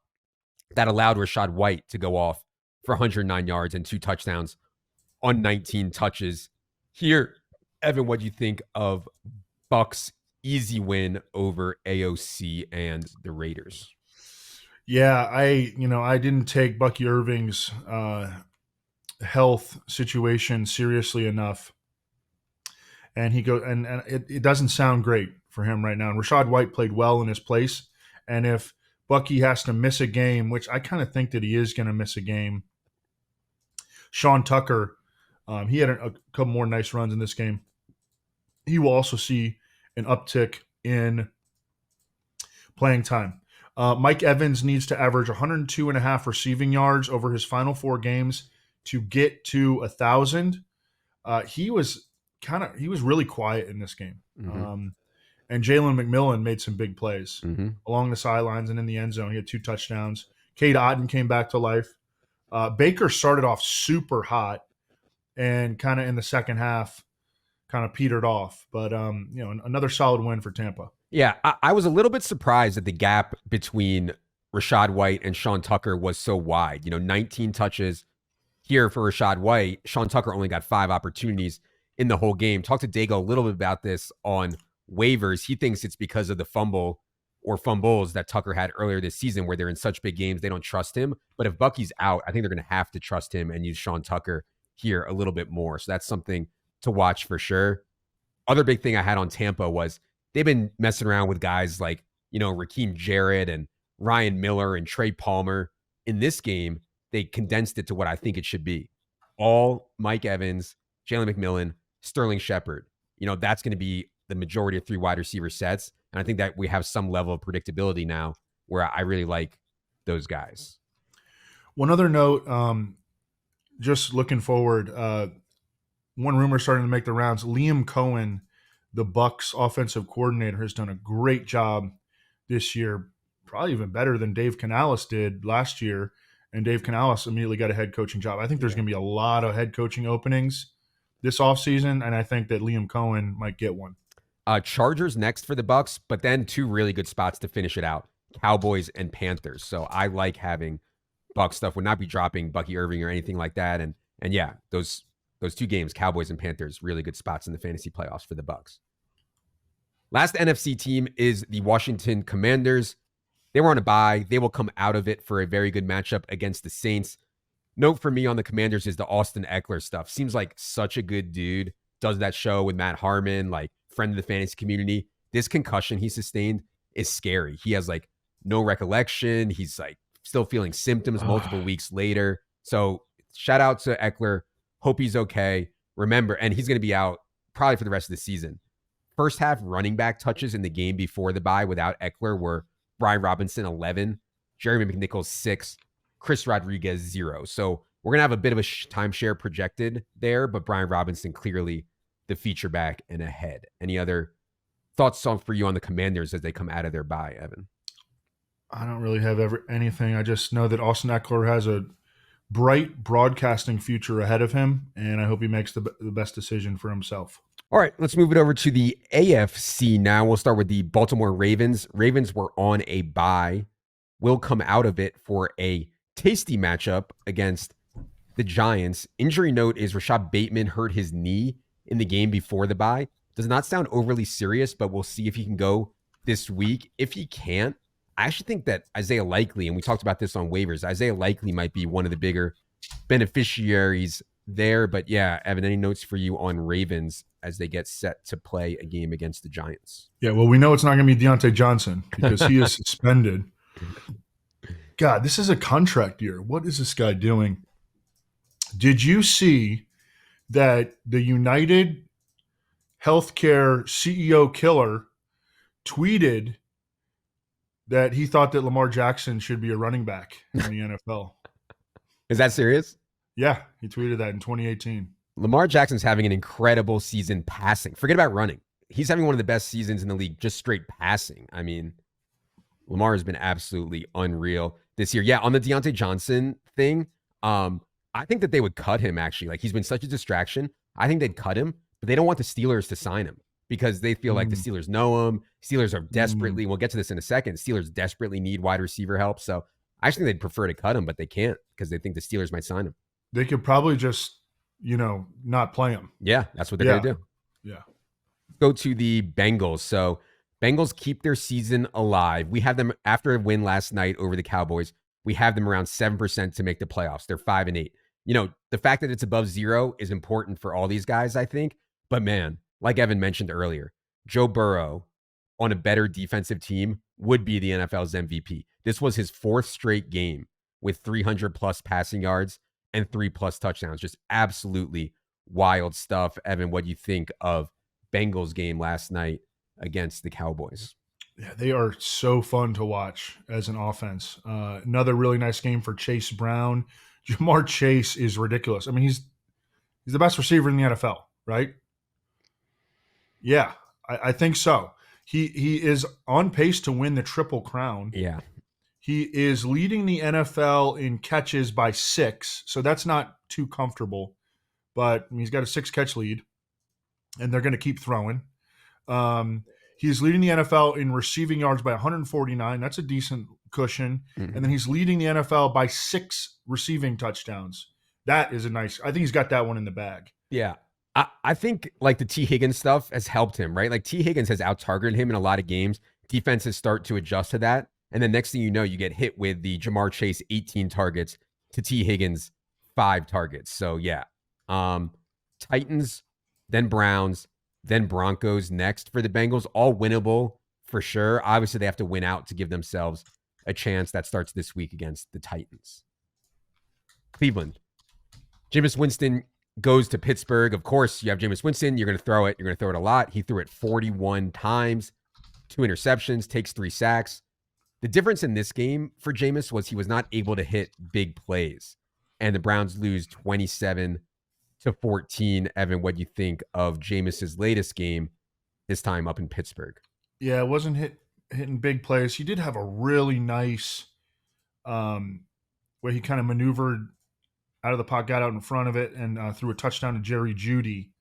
That allowed Rachaad White to go off for 109 yards and 2 touchdowns on 19 touches. Here, Evan, what do you think of Bucks' easy win over AOC and the Raiders? Yeah, I didn't take Bucky Irving's health situation seriously enough, and it doesn't sound great for him right now. And Rachaad White played well in his place, and if Bucky has to miss a game, which I kind of think that he is going to miss a game, Sean Tucker, he had a couple more nice runs in this game. He will also see an uptick in playing time. Mike Evans needs to average 102.5 receiving yards over his final 4 games to get to 1,000. He was really quiet in this game. Mm-hmm. And Jalen McMillan made some big plays Mm-hmm. along the sidelines and in the end zone. He had 2 touchdowns. Cade Otton came back to life. Baker started off super hot and kind of in the second half kind of petered off. But, another solid win for Tampa. Yeah, I was a little bit surprised that the gap between Rashad White and Sean Tucker was so wide. 19 touches here for Rashad White. Sean Tucker only got 5 opportunities in the whole game. Talked to Dago a little bit about this on waivers. He thinks it's because of the fumble or fumbles that Tucker had earlier this season where they're in such big games, they don't trust him. But if Bucky's out, I think they're going to have to trust him and use Sean Tucker here a little bit more. So that's something to watch for sure. Other big thing I had on Tampa was they've been messing around with guys like, Raheem Jarrett and Ryan Miller and Trey Palmer. In this game, they condensed it to what I think it should be. All Mike Evans, Jalen McMillan, Sterling Shepard. That's going to be the majority of 3 wide receiver sets. And I think that we have some level of predictability now where I really like those guys. One other note, just looking forward, one rumor starting to make the rounds. Liam Cohen, the Bucs offensive coordinator, has done a great job this year, probably even better than Dave Canales did last year. And Dave Canales immediately got a head coaching job. I think there's going to be a lot of head coaching openings this offseason, and I think that Liam Cohen might get one. Chargers next for the Bucs, but then 2 really good spots to finish it out: Cowboys and Panthers. So I like having Bucs stuff. Would not be dropping Bucky Irving or anything like that. And yeah, those 2 games, Cowboys and Panthers, really good spots in the fantasy playoffs for the Bucs. Last NFC team is the Washington Commanders. They were on a bye. They will come out of it for a very good matchup against the Saints. Note for me on the Commanders is the Austin Eckler stuff. Seems like such a good dude. Does that show with Matt Harmon, like friend of the fantasy community. This concussion he sustained is scary. He has like no recollection. He's like still feeling symptoms multiple weeks later. So shout out to Eckler. Hope he's okay. Remember, and he's going to be out probably for the rest of the season. First half running back touches in the game before the bye without Eckler were Brian Robinson, 11, Jeremy McNichols, 6, Chris Rodriguez, 0. So we're going to have a bit of a timeshare projected there, but Brian Robinson clearly the feature back and ahead. Any other thoughts for you on the Commanders as they come out of their bye, Evan? I don't really have anything. I just know that Austin Eckler has a bright broadcasting future ahead of him, and I hope he makes the best decision for himself. All right, let's move it over to the AFC now. We'll start with the Baltimore Ravens. Ravens were on a bye. Will come out of it for a tasty matchup against the Giants. Injury note is Rashad Bateman hurt his knee in the game before the bye. Does not sound overly serious, but we'll see if he can go this week. If he can't, I actually think that Isaiah Likely, and we talked about this on waivers, Isaiah Likely might be one of the bigger beneficiaries there. But yeah, Evan, any notes for you on Ravens as they get set to play a game against the Giants? Yeah, well, we know it's not going to be Deontay Johnson because he is suspended. God, this is a contract year. What is this guy doing? Did you see that the United Healthcare CEO killer tweeted that he thought that Lamar Jackson should be a running back in the NFL? Is that serious? Yeah, he tweeted that in 2018. Lamar Jackson's having an incredible season passing. Forget about running. He's having one of the best seasons in the league, just straight passing. I mean, Lamar has been absolutely unreal this year. Yeah, on the Deontay Johnson thing, I think that they would cut him, actually. Like, he's been such a distraction. I think they'd cut him, but they don't want the Steelers to sign him because they feel like the Steelers know him. Steelers are desperately, we'll get to this in a second, Steelers desperately need wide receiver help. So I actually think they'd prefer to cut him, but they can't because they think the Steelers might sign him. They could probably just, not play him. Yeah, that's what they're going to do. Yeah. Go to the Bengals. So Bengals keep their season alive. We have them after a win last night over the Cowboys. We have them around 7% to make the playoffs. They're 5-8. The fact that it's above 0 is important for all these guys, I think. But man, like Evan mentioned earlier, Joe Burrow on a better defensive team would be the NFL's MVP. This was his 4th straight game with 300 plus passing yards and 3+ touchdowns. Just absolutely wild stuff. Evan, what do you think of Bengals game last night against the Cowboys? Yeah, they are so fun to watch as an offense. Another really nice game for Chase Brown. Jamar Chase is ridiculous. I mean, he's the best receiver in the NFL, right? Yeah, I think so. He is on pace to win the Triple Crown. Yeah. He is leading the NFL in catches by 6, so that's not too comfortable. But he's got a 6-catch lead, and they're going to keep throwing. Um, he's leading the NFL in receiving yards by 149. That's a decent cushion. Mm-hmm. And then he's leading the NFL by 6 receiving touchdowns. That is a nice. I think he's got that one in the bag. Yeah. I think like the T. Higgins stuff has helped him, right? Like T. Higgins has out-targeted him in a lot of games. Defenses start to adjust to that. And then next thing you know, you get hit with the Jamar Chase 18 targets to T. Higgins 5 targets. So yeah. Titans, then Browns, then Broncos next for the Bengals. All winnable for sure. Obviously, they have to win out to give themselves a chance. That starts this week against the Titans. Cleveland. Jameis Winston goes to Pittsburgh. Of course, you have Jameis Winston. You're going to throw it. You're going to throw it a lot. He threw it 41 times, 2 interceptions, takes 3 sacks. The difference in this game for Jameis was he was not able to hit big plays. And the Browns lose 27-14. Evan, what do you think of Jameis's latest game, this time up in Pittsburgh? Yeah, it wasn't hitting big plays. He did have a really nice where he kind of maneuvered out of the pocket, got out in front of it, and threw a touchdown to Jerry Jeudy.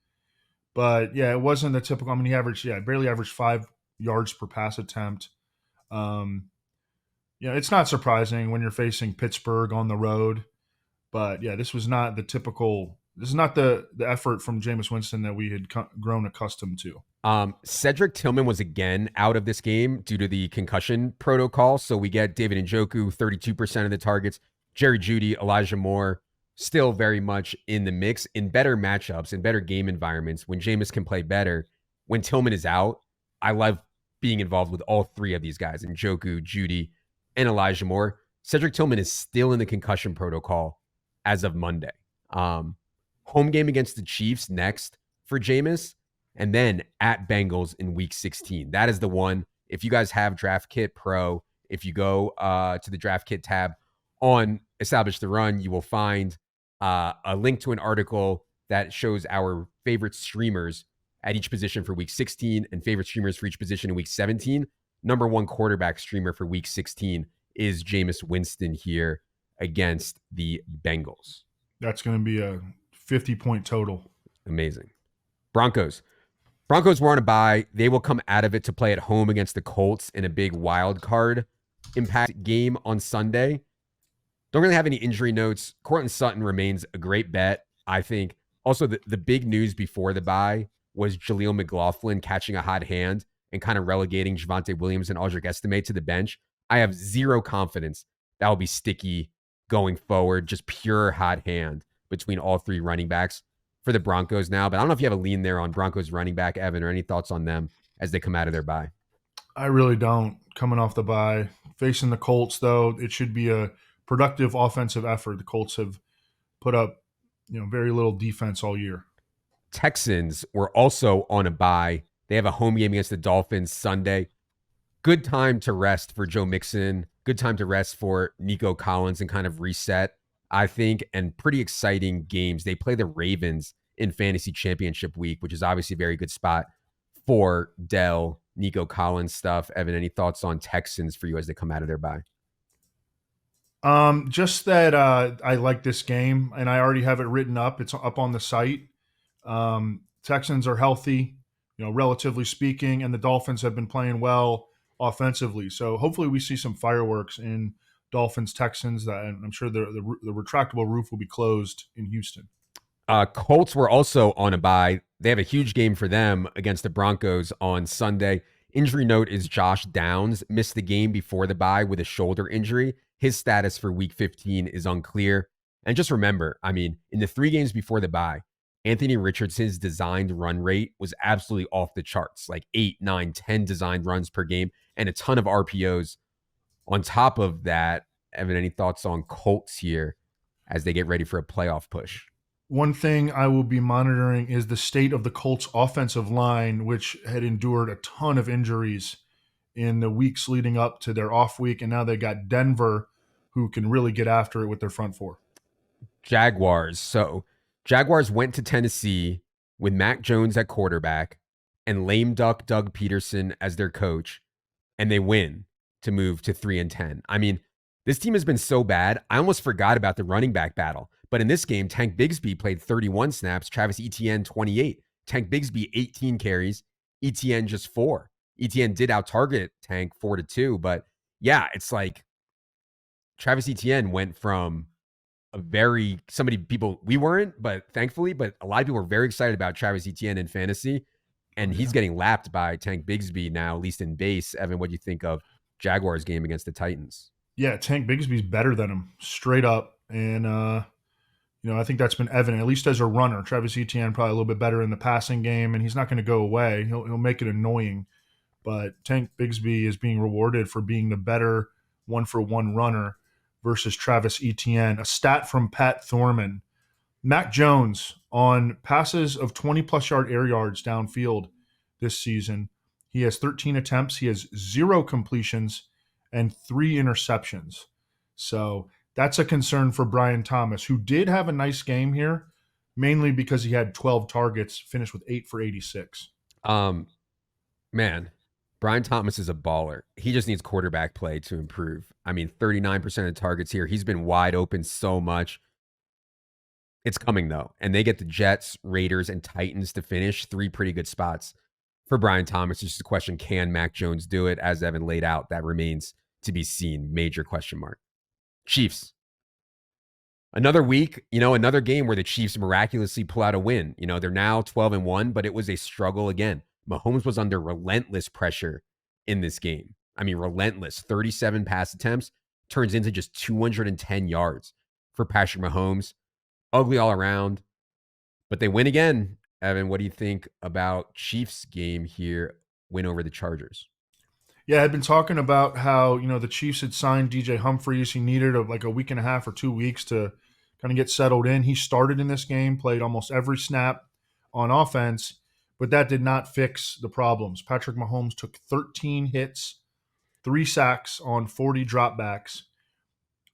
But yeah, it wasn't the typical. I mean, he barely averaged 5 yards per pass attempt. It's not surprising when you're facing Pittsburgh on the road. But yeah, this was not the typical. This is not the effort from Jameis Winston that we had grown accustomed to. Cedric Tillman was again out of this game due to the concussion protocol. So we get David Njoku, 32% of the targets. Jerry Jeudy, Elijah Moore, still very much in the mix in better matchups, in better game environments. When Jameis can play better, when Tillman is out, I love being involved with all 3 of these guys, Njoku, Jeudy, and Elijah Moore. Cedric Tillman is still in the concussion protocol as of Monday. Home game against the Chiefs next for Jameis, and then at Bengals in week 16. That is the one. If you guys have Draft Kit Pro, if you go to the Draft Kit tab on Establish the Run, you will find a link to an article that shows our favorite streamers at each position for week 16 and favorite streamers for each position in week 17. Number 1 quarterback streamer for week 16 is Jameis Winston here against the Bengals. That's going to be a 50-point total. Amazing. Broncos were on a bye. They will come out of it to play at home against the Colts in a big wild card impact game on Sunday. Don't really have any injury notes. Courtland Sutton remains a great bet, I think. Also, the big news before the bye was Jaleel McLaughlin catching a hot hand and kind of relegating Javonte Williams and Aldrick Estime to the bench. I have zero confidence that will be sticky going forward. Just pure hot hand between all 3 running backs for the Broncos now. But I don't know if you have a lean there on Broncos running back, Evan, or any thoughts on them as they come out of their bye. I really don't. Coming off the bye. Facing the Colts, though, it should be a productive offensive effort. The Colts have put up, very little defense all year. Texans were also on a bye. They have a home game against the Dolphins Sunday. Good time to rest for Joe Mixon. Good time to rest for Nico Collins and kind of reset, I think, and pretty exciting games. They play the Ravens in Fantasy Championship Week, which is obviously a very good spot for Dell, Nico Collins stuff. Evan, any thoughts on Texans for you as they come out of their bye? Just that I like this game, and I already have it written up. It's up on the site. Texans are healthy, relatively speaking, and the Dolphins have been playing well offensively. So hopefully we see some fireworks in Dolphins-Texans. And I'm sure the retractable roof will be closed in Houston. Colts were also on a bye. They have a huge game for them against the Broncos on Sunday. Injury note is Josh Downs missed the game before the bye with a shoulder injury. His status for week 15 is unclear. And just remember, in the 3 games before the bye, Anthony Richardson's designed run rate was absolutely off the charts, like 8, 9, 10 designed runs per game and a ton of RPOs. On top of that, Evan, any thoughts on Colts here as they get ready for a playoff push? One thing I will be monitoring is the state of the Colts offensive line, which had endured a ton of injuries in the weeks leading up to their off week, and now they got Denver, who can really get after it with their front four. Jaguars. So Jaguars went to Tennessee with Mac Jones at quarterback and lame duck Doug Peterson as their coach, and they win to move to 3-10. I mean, this team has been so bad. I almost forgot about the running back battle. But in this game, Tank Bigsby played 31 snaps, Travis Etienne 28. Tank Bigsby 18 carries, Etienne just 4. Etienne did out target Tank 4-2, but yeah, it's like Travis Etienne went from people we weren't, but thankfully, but a lot of people were very excited about Travis Etienne in fantasy, and he's getting lapped by Tank Bigsby now, at least in base. Evan, what do you think of Jaguars game against the Titans? Yeah, Tank Bigsby's better than him, straight up. And, I think that's been evident, at least as a runner. Travis Etienne probably a little bit better in the passing game, and he's not going to go away. He'll make it annoying. But Tank Bigsby is being rewarded for being the better one-for-one runner versus Travis Etienne. A stat from Pat Thorman. Mac Jones on passes of 20-plus yard air yards downfield this season. He has 13 attempts. He has 0 completions and 3 interceptions. So that's a concern for Brian Thomas, who did have a nice game here, mainly because he had 12 targets, finished with 8 for 86. Man, Brian Thomas is a baller. He just needs quarterback play to improve. I mean, 39% of targets here. He's been wide open so much. It's coming, though. And they get the Jets, Raiders, and Titans to finish. 3 pretty good spots for Brian Thomas. It's just a question, can Mac Jones do it? As Evan laid out, that remains to be seen. Major question mark. Chiefs. Another week, another game where the Chiefs miraculously pull out a win. They're now 12-1, but it was a struggle again. Mahomes was under relentless pressure in this game. I mean, relentless. 37 pass attempts turns into just 210 yards for Patrick Mahomes. Ugly all around, but they win again. Evan, what do you think about Chiefs game here, win over the Chargers? Yeah, I've been talking about how, the Chiefs had signed DJ Humphries. He needed a week and a half or 2 weeks to kind of get settled in. He started in this game, played almost every snap on offense, but that did not fix the problems. Patrick Mahomes took 13 hits, 3 sacks on 40 dropbacks.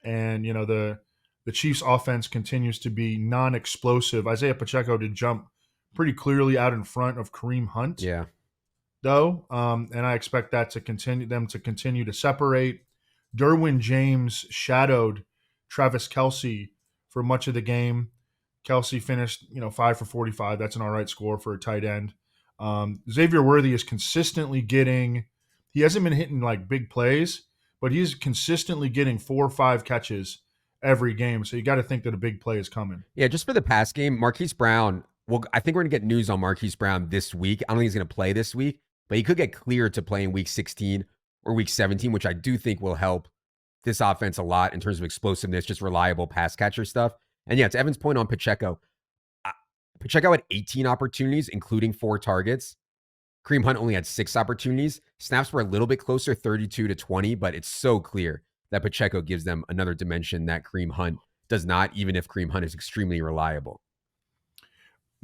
And, the Chiefs offense continues to be non-explosive. Isaiah Pacheco did jump pretty clearly out in front of Kareem Hunt. Yeah. Though, and I expect that to continue to separate. Derwin James shadowed Travis Kelce for much of the game. Kelce finished, 5 for 45. That's an all right score for a tight end. Xavier Worthy is consistently getting – he hasn't been hitting like big plays, but he's consistently getting 4 or 5 catches every game. So you got to think that a big play is coming. Yeah, just for the pass game, Marquise Brown – well, I think we're going to get news on Marquise Brown this week. I don't think he's going to play this week, but he could get cleared to play in week 16 or week 17, which I do think will help this offense a lot in terms of explosiveness, just reliable pass catcher stuff. And yeah, to Evan's point on Pacheco, Pacheco had 18 opportunities, including 4 targets. Kareem Hunt only had 6 opportunities. Snaps were a little bit closer, 32-20, but it's so clear that Pacheco gives them another dimension that Kareem Hunt does not, even if Kareem Hunt is extremely reliable.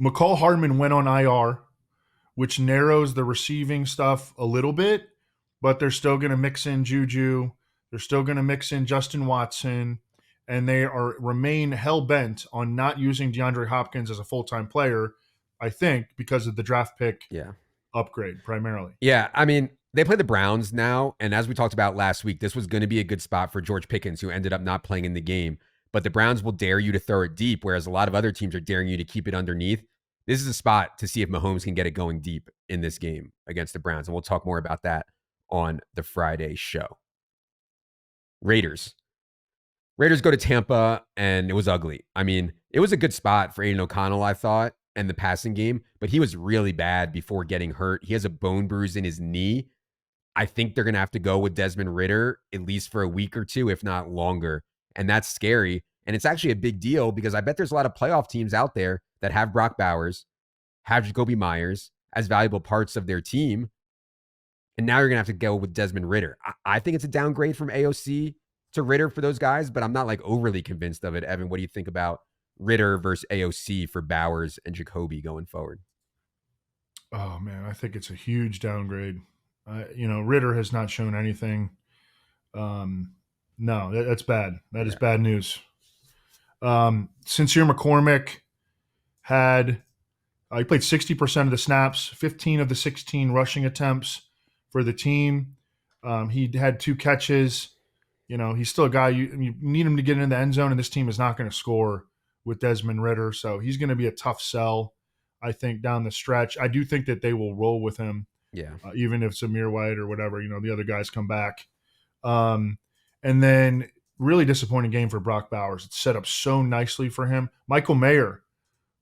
McCall Hardman went on IR, which narrows the receiving stuff a little bit, but they're still going to mix in Juju. They're still going to mix in Justin Watson, and they remain hell-bent on not using DeAndre Hopkins as a full-time player, I think, because of the draft pick upgrade primarily. Yeah, I mean, they play the Browns now, and as we talked about last week, this was going to be a good spot for George Pickens, who ended up not playing in the game. But the Browns will dare you to throw it deep, whereas a lot of other teams are daring you to keep it underneath. This is a spot to see if Mahomes can get it going deep in this game against the Browns, and we'll talk more about that on the Friday show. Raiders go to Tampa, and it was ugly. I mean, it was a good spot for Aiden O'Connell, I thought, and the passing game, but he was really bad before getting hurt. He has a bone bruise in his knee. I think they're going to have to go with Desmond Ridder at least for a week or 2, if not longer, and that's scary. And it's actually a big deal because I bet there's a lot of playoff teams out there that have Brock Bowers, have Jacoby Myers as valuable parts of their team. And now you're going to have to go with Desmond Ridder. I think it's a downgrade from AOC to Ridder for those guys, but I'm not like overly convinced of it. Evan, what do you think about Ridder versus AOC for Bowers and Jacoby going forward? Oh, man, I think it's a huge downgrade. Ritter has not shown anything. Um, no, that's bad. That is Yeah. bad news. Sincere McCormick had he played 60% of the snaps, 15 of the 16 rushing attempts for the team. He had 2 catches. He's still a guy you need him to get into the end zone, and this team is not going to score with Desmond Ritter, so he's going to be a tough sell, I think, down the stretch. I do think that they will roll with him, Yeah. even if Zamir White or whatever, the other guys come back. And then really disappointing game for Brock Bowers. It's set up so nicely for him. Michael Mayer,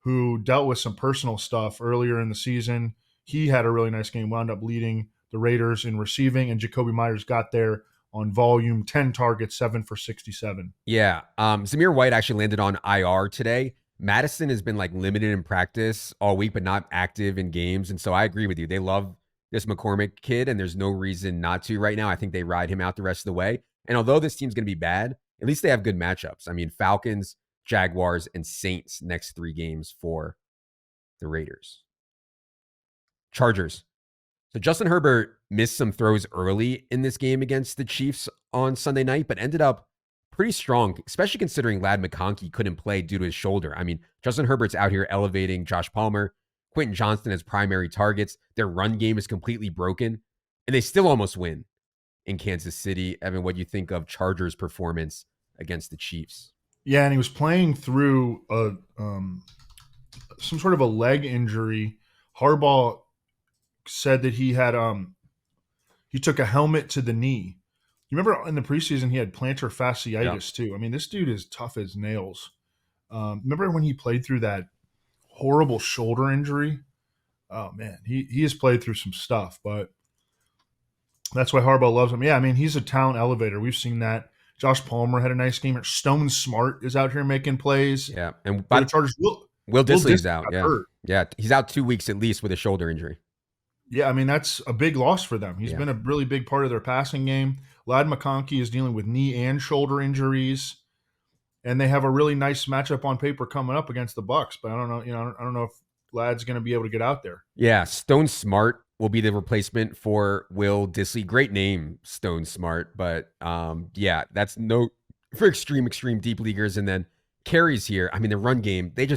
who dealt with some personal stuff earlier in the season, he had a really nice game, wound up leading the Raiders in receiving, and Jacoby Myers got there on volume, 10 targets, 7 for 67. Yeah. Zamir White actually landed on IR today. Madison has been like limited in practice all week, but not active in games. And so I agree with you. They love this McCormick kid, and there's no reason not to right now. I think they ride him out the rest of the way. And although this team's going to be bad, at least they have good matchups. I mean, Falcons, Jaguars, and Saints next 3 games for the Raiders. Chargers. So Justin Herbert missed some throws early in this game against the Chiefs on Sunday night, but ended up pretty strong, especially considering Ladd McConkey couldn't play due to his shoulder. I mean, Justin Herbert's out here elevating Josh Palmer, Quentin Johnston as primary targets. Their run game is completely broken, and they still almost win in Kansas City. Evan, what do you think of Chargers' performance against the Chiefs? Yeah, and he was playing through some sort of a leg injury. Harbaugh said that he took a helmet to the knee. You remember in the preseason he had plantar fasciitis too. I mean, this dude is tough as nails. Remember when he played through that horrible shoulder injury? Oh man, he has played through some stuff, but that's why Harbaugh loves him. Yeah, I mean, he's a talent elevator. We've seen that. Josh Palmer had a nice game. Stone Smart is out here making plays. Yeah, and For the Chargers, Will Dissly's out. got Yeah, hurt. yeah, he's out 2 weeks at least with a shoulder injury. Yeah, I mean, that's a big loss for them. He's Yeah. been a really big part of their passing game. Ladd McConkey is dealing with knee and shoulder injuries, and they have a really nice matchup on paper coming up against the Bucs. But I don't know, I don't know if Ladd's going to be able to get out there. Yeah, Stone Smart will be the replacement for Will Dissly. Great name, Stone Smart, but yeah, that's no for extreme deep leaguers. And then carries here. I mean, the run game, they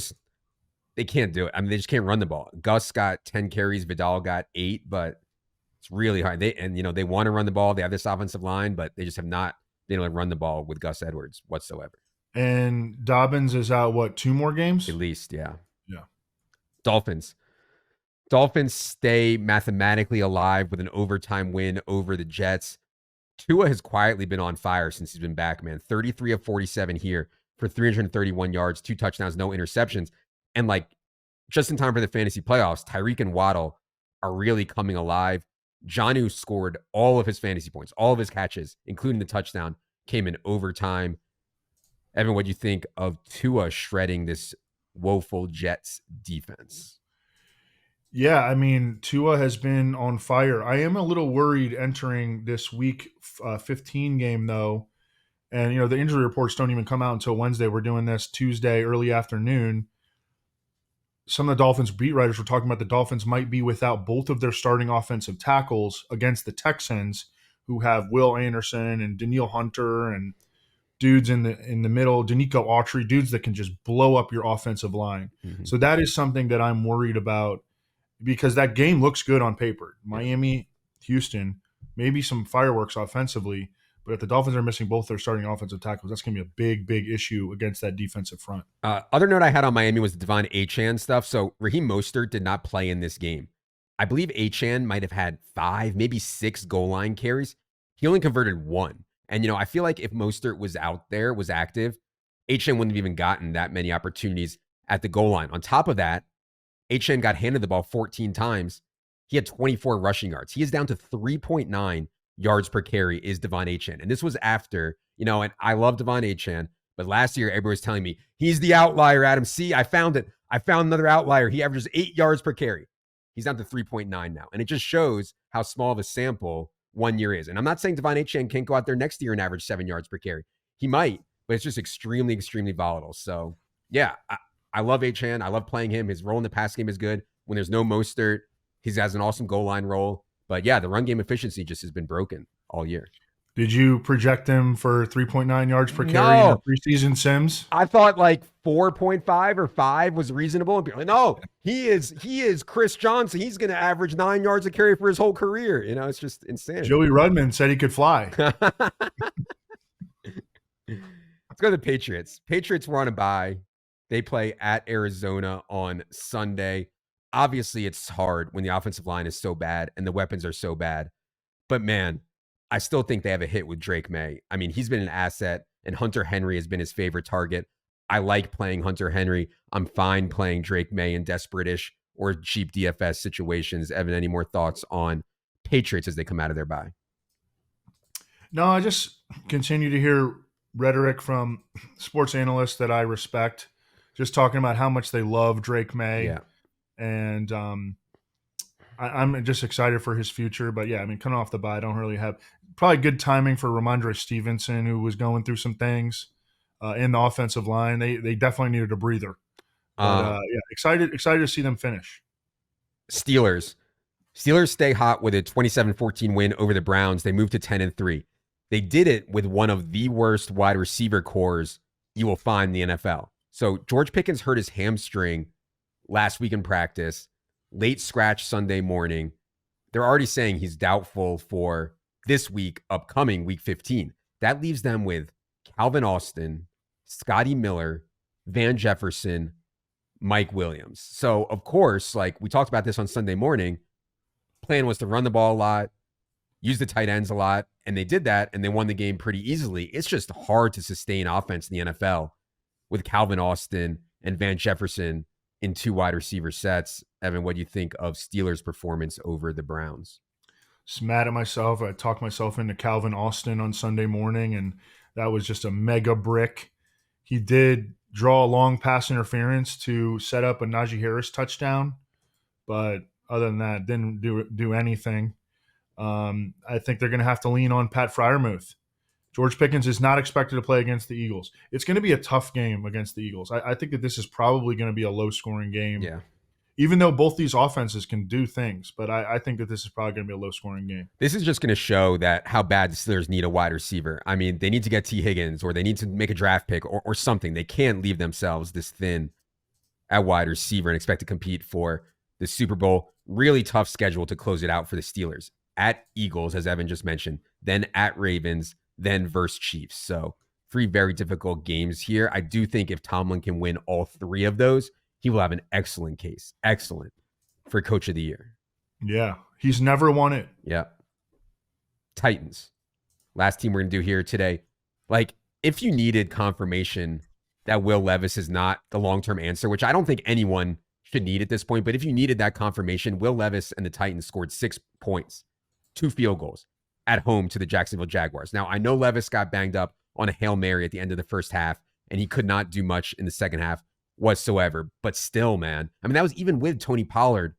can't do it. I mean, they just can't run the ball. Gus got 10 carries, Vidal got 8, but it's really hard. They want to run the ball. They have this offensive line, but they just have not been able to run the ball with Gus Edwards whatsoever. And Dobbins is out, 2 more games? At least, yeah. Yeah. Dolphins stay mathematically alive with an overtime win over the Jets. Tua has quietly been on fire since he's been back, man. 33 of 47 here for 331 yards, 2 touchdowns, no interceptions. And just in time for the fantasy playoffs, Tyreek and Waddle are really coming alive. Jonnu scored all of his fantasy points, all of his catches, including the touchdown, came in overtime. Evan, what do you think of Tua shredding this woeful Jets defense? Yeah, I mean, Tua has been on fire. I am a little worried entering this week 15 game, though. And, the injury reports don't even come out until Wednesday. We're doing this Tuesday, early afternoon. Some of the Dolphins beat writers were talking about the Dolphins might be without both of their starting offensive tackles against the Texans, who have Will Anderson and Daniil Hunter and dudes in the middle, Danico Autry, dudes that can just blow up your offensive line. Mm-hmm. So that is something that I'm worried about, because that game looks good on paper. Miami, Houston, maybe some fireworks offensively, but if the Dolphins are missing both their starting offensive tackles, that's going to be a big, big issue against that defensive front. Other note I had on Miami was the Devon Achane stuff. So Raheem Mostert did not play in this game. I believe Achane might have had 5, maybe 6 goal line carries. He only converted 1. And, I feel like if Mostert was out there, was active, Achane wouldn't have even gotten that many opportunities at the goal line. On top of that, Achane got handed the ball 14 times. He had 24 rushing yards. He is down to 3.9 yards per carry is Devon Achane. And this was after, and I love Devon Achane, but last year everybody was telling me, he's the outlier, Adam. See, I found it. I found another outlier. He averages 8 yards per carry. He's down to 3.9 now. And it just shows how small of a sample 1 year is. And I'm not saying Devon Achane can't go out there next year and average 7 yards per carry. He might, but it's just extremely, extremely volatile. So, yeah, I love Achane. I love playing him. His role in the pass game is good. When there's no Mostert, he has an awesome goal line role. But yeah, the run game efficiency just has been broken all year. Did you project him for 3.9 yards per carry in No. your preseason sims? I thought like 4.5 or 5 was reasonable. And people are like, no, he is Chris Johnson. He's going to average 9 yards a carry for his whole career. You know, it's just insane. Joey Rudman said he could fly. Let's go to the Patriots. Patriots were on a bye. They play at Arizona on Sunday. Obviously, it's hard when the offensive line is so bad and the weapons are so bad. But man, I still think they have a hit with Drake May. I mean, he's been an asset, and Hunter Henry has been his favorite target. I like playing Hunter Henry. I'm fine playing Drake May in desperate-ish or cheap DFS situations. Evan, any more thoughts on Patriots as they come out of their bye? No, I just continue to hear rhetoric from sports analysts that I respect, just talking about how much they love Drake May. Yeah. And I'm just excited for his future. But yeah, I mean, coming off the bye, I don't really have probably good timing for Ramondre Stevenson, who was going through some things in the offensive line. They definitely needed a breather. But yeah, excited to see them finish. Steelers stay hot with a 27-14 win over the Browns. They moved to 10-3. They did it with one of the worst wide receiver cores you will find in the NFL. So George Pickens hurt his hamstring last week in practice, late scratch Sunday morning. They're already saying he's doubtful for this week, upcoming week 15. That leaves them with Calvin Austin, Scotty Miller, Van Jefferson, Mike Williams. So, of course, like we talked about this on Sunday morning, plan was to run the ball a lot, use the tight ends a lot, and they did that, and they won the game pretty easily. It's just hard to sustain offense in the NFL with Calvin Austin and Van Jefferson in two wide receiver sets. Evan, what do you think of Steelers' performance over the Browns? Just mad at myself. I talked myself into Calvin Austin on Sunday morning, and that was just a mega brick. He did draw a long pass interference to set up a Najee Harris touchdown, but other than that, didn't do anything. I think they're going to have to lean on Pat Freiermuth. George Pickens is not expected to play against the Eagles. It's going to be a tough game against the Eagles. I think that this is probably going to be a low-scoring game. Yeah. Even though both these offenses can do things, but I think that this is probably going to be a low-scoring game. This is just going to show that how bad the Steelers need a wide receiver. I mean, they need to get T. Higgins, or they need to make a draft pick or something. They can't leave themselves this thin at wide receiver and expect to compete for the Super Bowl. Really tough schedule to close it out for the Steelers. At Eagles, as Evan just mentioned, then at Ravens, then versus Chiefs. So 3 very difficult games here. I do think if Tomlin can win all 3 of those, he will have an excellent case. Excellent for Coach of the Year. Yeah. He's never won it. Yeah. Titans. Last team we're going to do here today. Like, if you needed confirmation that Will Levis is not the long-term answer, which I don't think anyone should need at this point, but if you needed that confirmation, Will Levis and the Titans scored 6 points, 2 field goals at home to the Jacksonville Jaguars. Now, I know Levis got banged up on a Hail Mary at the end of the first half, and he could not do much in the second half whatsoever. But still, man, I mean, that was even with Tony Pollard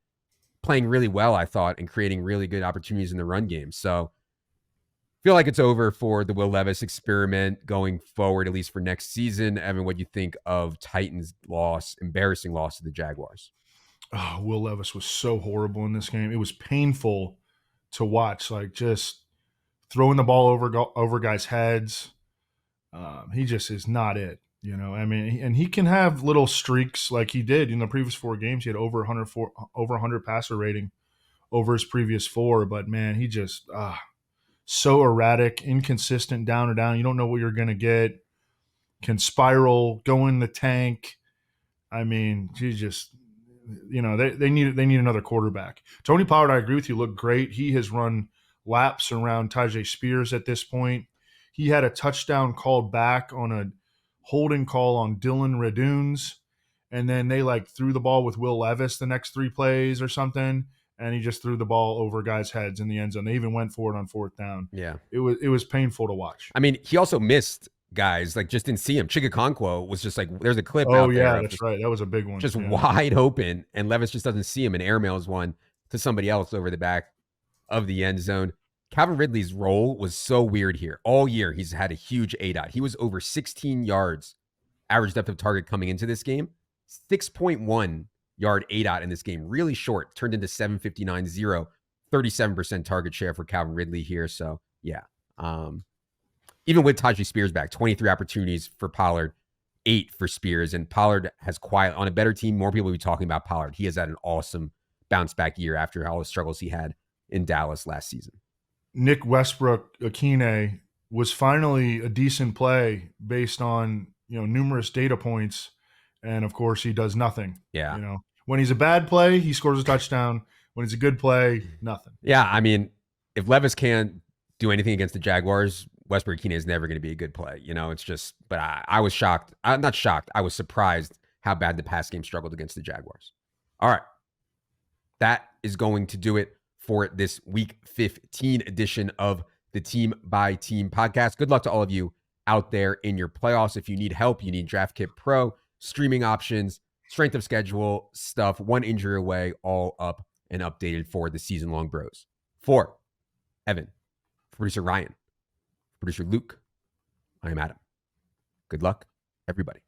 playing really well, I thought, and creating really good opportunities in the run game. So I feel like it's over for the Will Levis experiment going forward, at least for next season. Evan, what do you think of Titans' loss, embarrassing loss to the Jaguars? Oh, Will Levis was so horrible in this game. It was painful to watch, like just throwing the ball over guys' heads. He just is not it, you know. I mean, and he can have little streaks like he did in the previous 4 games. He had over 100 passer rating over his previous 4, but man, he just so erratic, inconsistent, down or down. You don't know what you're going to get. Can spiral, go in the tank. I mean, he just, you know, they need another quarterback. Tony Pollard, I agree with you, looked great. He has run laps around Tajay Spears at this point. He had a touchdown called back on a holding call on Dylan Radunes, and then they like threw the ball with Will Levis the next 3 plays or something, and he just threw the ball over guys' heads in the end zone. They even went for it on 4th down. Yeah. It was painful to watch. I mean, he also missed guys, like just didn't see him. Chigakonkwo was just like, there's a clip out Oh, there. yeah, that's right. That was a big one. Just yeah. wide open, and Levis just doesn't see him and airmails one to somebody else over the back of the end zone. Calvin Ridley's role was so weird here. All year, he's had a huge ADOT. He was over 16 yards average depth of target coming into this game. 6.1 yard ADOT in this game. Really short. Turned into 7.59.0 37% target share for Calvin Ridley here. So yeah. Even with Tajay Spears back, 23 opportunities for Pollard, 8 for Spears. And Pollard has quiet on a better team. More people will be talking about Pollard. He has had an awesome bounce back year after all the struggles he had in Dallas last season. Nick Westbrook Akine was finally a decent play based on, numerous data points. And of course he does nothing. Yeah. When he's a bad play, he scores a touchdown. When it's a good play, nothing. Yeah. I mean, if Levis can't do anything against the Jaguars, Westbrook Akine is never going to be a good play. It's just, but I was shocked. I'm not shocked. I was surprised how bad the pass game struggled against the Jaguars. All right. That is going to do it for this week 15 edition of the Team by Team podcast. Good luck to all of you out there in your playoffs. If you need help, you need Draft Kit Pro, streaming options, strength of schedule stuff, one injury away, all up and updated for the season-long bros. For Evan, for producer Ryan, producer Luke, I am Adam. Good luck, everybody.